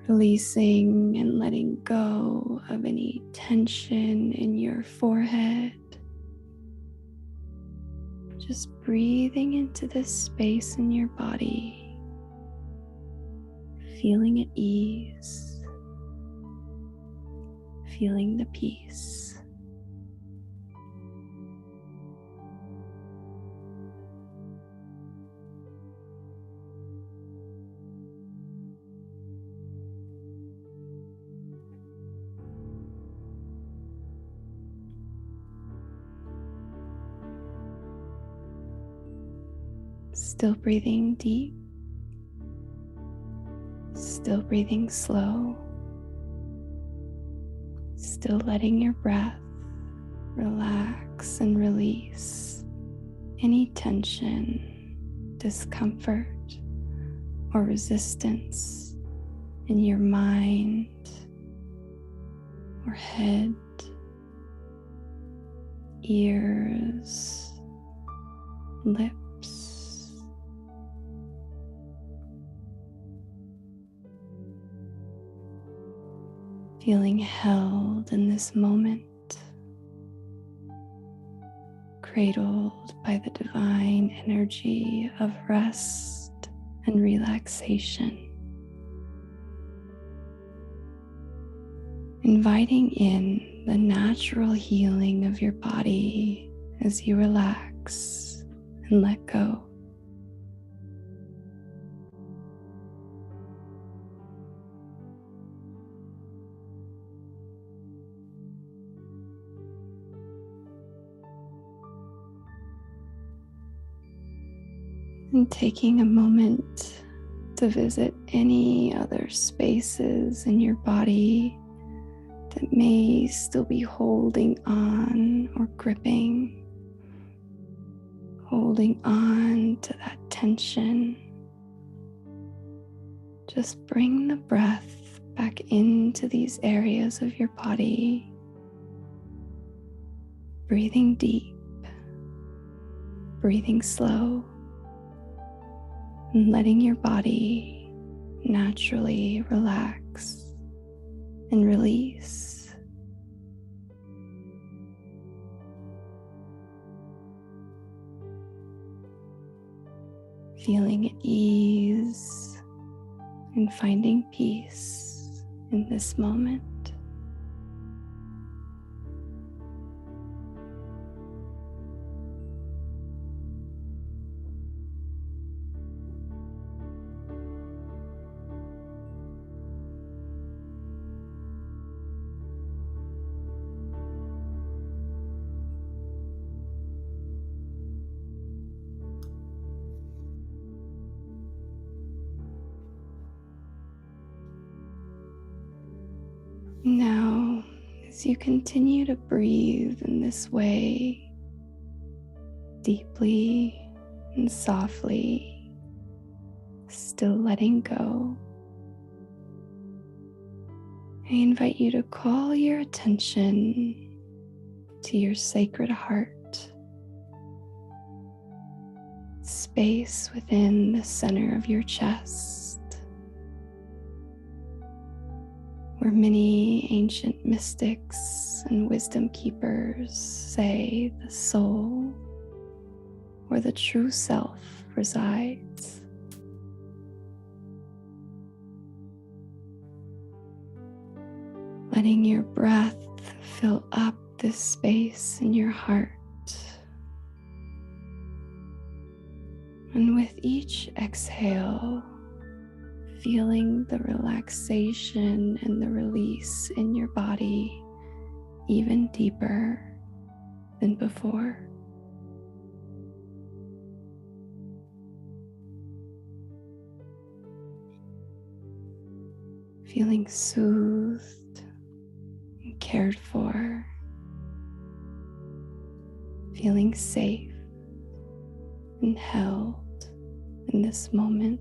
Releasing and letting go of any tension in your forehead. Just breathing into this space in your body, feeling at ease. Feeling the peace. Still breathing deep, still breathing slow, still letting your breath relax and release any tension, discomfort, or resistance in your mind or head, ears, lips. Feeling held in this moment, cradled by the divine energy of rest and relaxation. Inviting in the natural healing of your body as you relax and let go. And taking a moment to visit any other spaces in your body that may still be holding on or holding on to that tension. Just bring the breath back into these areas of your body, breathing deep, breathing slow, and letting your body naturally relax and release. Feeling at ease and finding peace in this moment. Now, as you continue to breathe in this way, deeply and softly, still letting go, I invite you to call your attention to your sacred heart, space within the center of your chest, where many ancient mystics and wisdom keepers say the soul or the true self resides. Letting your breath fill up this space in your heart. And with each exhale, feeling the relaxation and the release in your body even deeper than before. Feeling soothed and cared for, feeling safe and held in this moment.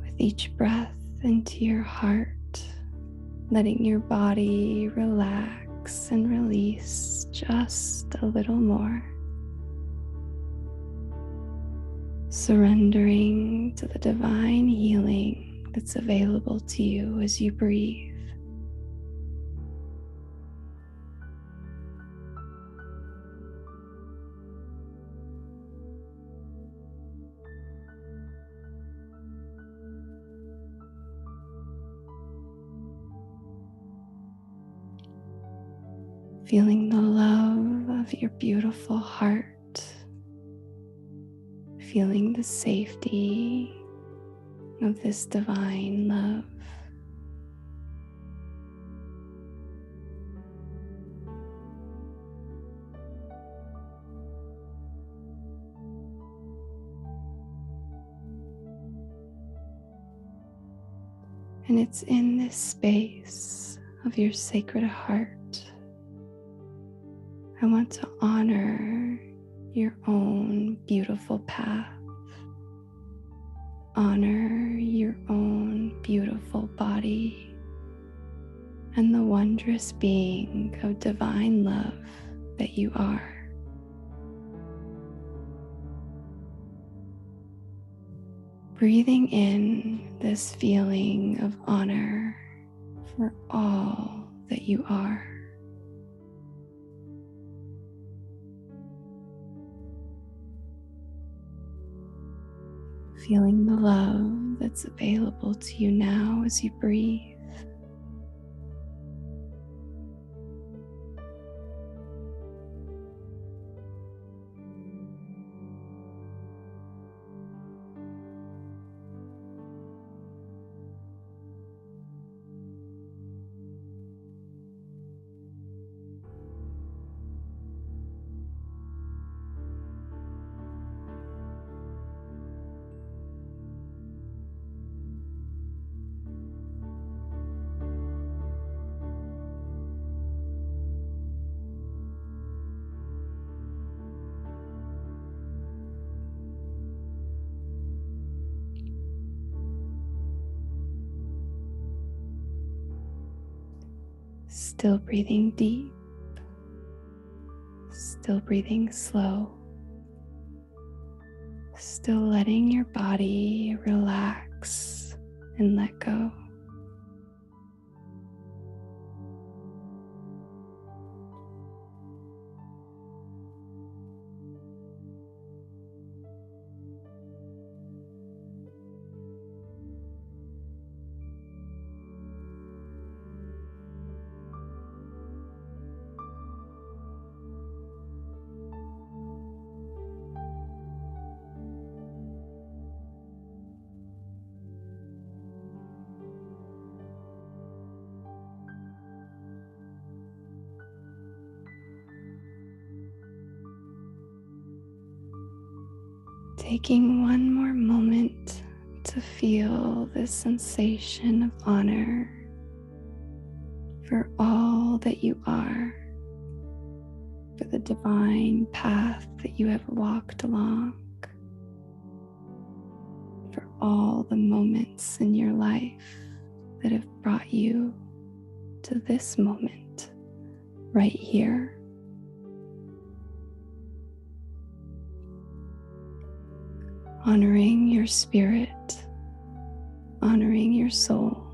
With each breath into your heart, letting your body relax and release just a little more. Surrendering to the divine healing that's available to you as you breathe. feeling the love of your beautiful heart, feeling the safety of this divine love. And it's in this space of your sacred heart, I want to honor your own beautiful path, honor your own beautiful body, and the wondrous being of divine love that you are. Breathing in this feeling of honor for all that you are. Feeling the love that's available to you now as you breathe. Still breathing deep, still breathing slow, still letting your body relax and let go. Taking one more moment to feel this sensation of honor for all that you are, for the divine path that you have walked along, for all the moments in your life that have brought you to this moment right here. Honoring your spirit, honoring your soul,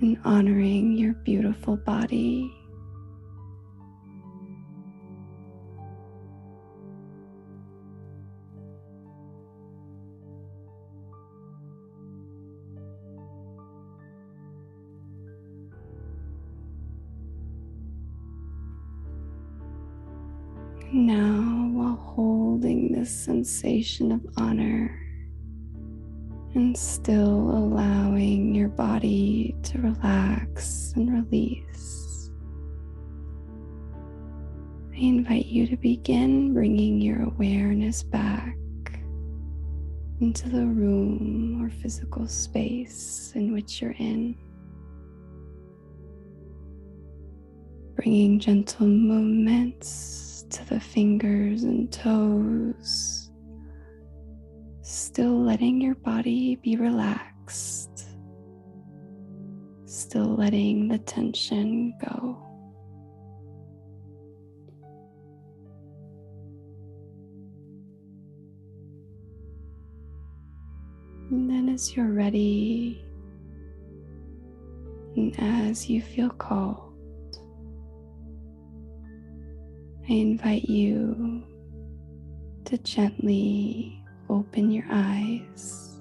and honoring your beautiful body. Now, while holding this sensation of honor and still allowing your body to relax and release, I invite you to begin bringing your awareness back into the room or physical space in which you're in. Bringing gentle movements to the fingers and toes, still letting your body be relaxed, still letting the tension go. And then as you're ready, and as you feel called, I invite you to gently open your eyes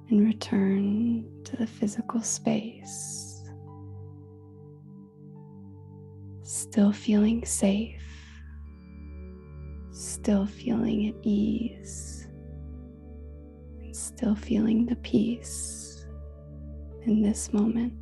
and return to the physical space still feeling safe, still feeling at ease, and still feeling the peace in this moment.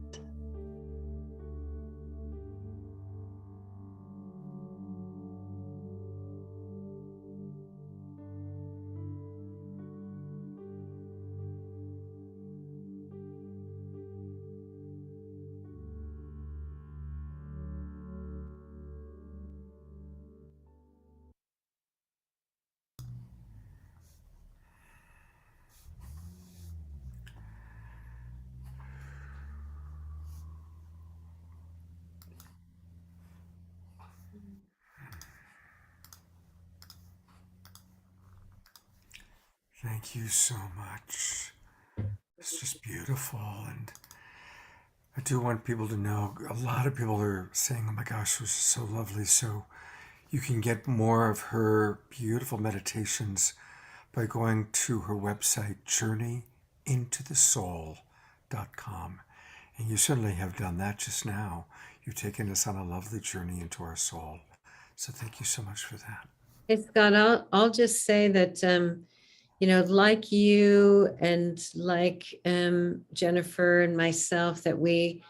Thank you so much. It's just beautiful. And I do want people to know, a lot of people are saying, oh my gosh, it was so lovely. So you can get more of her beautiful meditations by going to her website, journeyintothesoul.com. And you certainly have done that just now. You've taken us on a lovely journey into our soul. So thank you so much for that. Hey, Scott, I'll just say that, like you and like Jennifer and myself, that we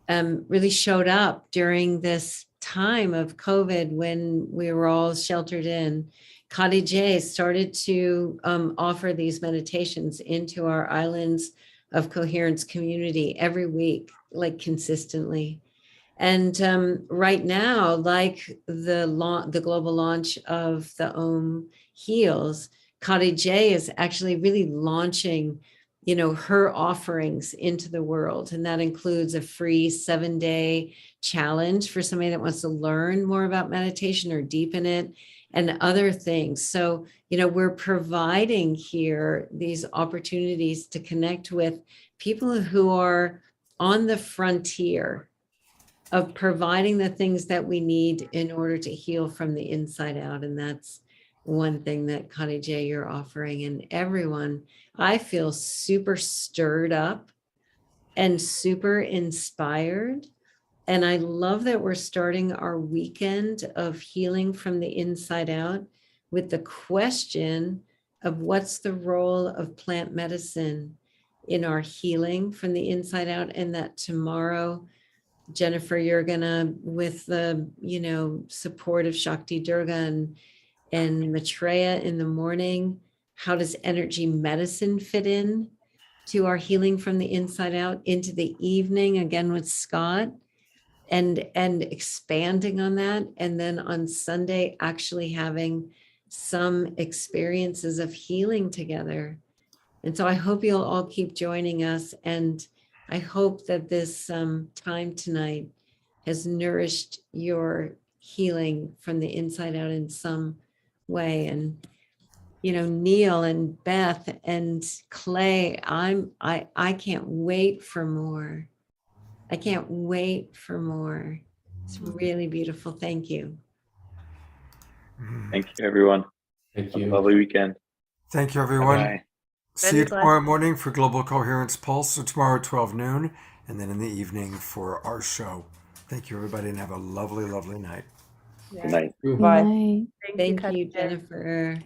really showed up during this time of COVID when we were all sheltered in. Kadi J started to offer these meditations into our Islands of Coherence community every week, like consistently. And right now, like the global launch of the Om Heals, Kadi J is actually really launching, her offerings into the world. And that includes a free 7-day challenge for somebody that wants to learn more about meditation or deepen it, and other things. So, we're providing here these opportunities to connect with people who are on the frontier of providing the things that we need in order to heal from the inside out. And that's one thing that Connie J, you're offering. And everyone, I feel super stirred up and super inspired. And I love that we're starting our weekend of healing from the inside out with the question of what's the role of plant medicine in our healing from the inside out. And that tomorrow, Jennifer, you're gonna, with the support of Shakti Durga and Maitreya in the morning, how does energy medicine fit in to our healing from the inside out? Into the evening again with Scott, and expanding on that, and then on Sunday actually having some experiences of healing together. And so I hope you'll all keep joining us, and I hope that this time tonight has nourished your healing from the inside out in some way. And Neil and Beth and Clay, I can't wait for more. I can't wait for more. It's really beautiful. Thank you. Thank you, everyone. Thank Have a you. lovely weekend. Thank you, everyone. Bye. See you Very tomorrow morning for Global Coherence Pulse. So tomorrow at 12 noon, and then in the evening for our show. Thank you, everybody, and have a lovely, lovely night. Good night. Good Bye. night. Thank Kadi you, J. Jennifer.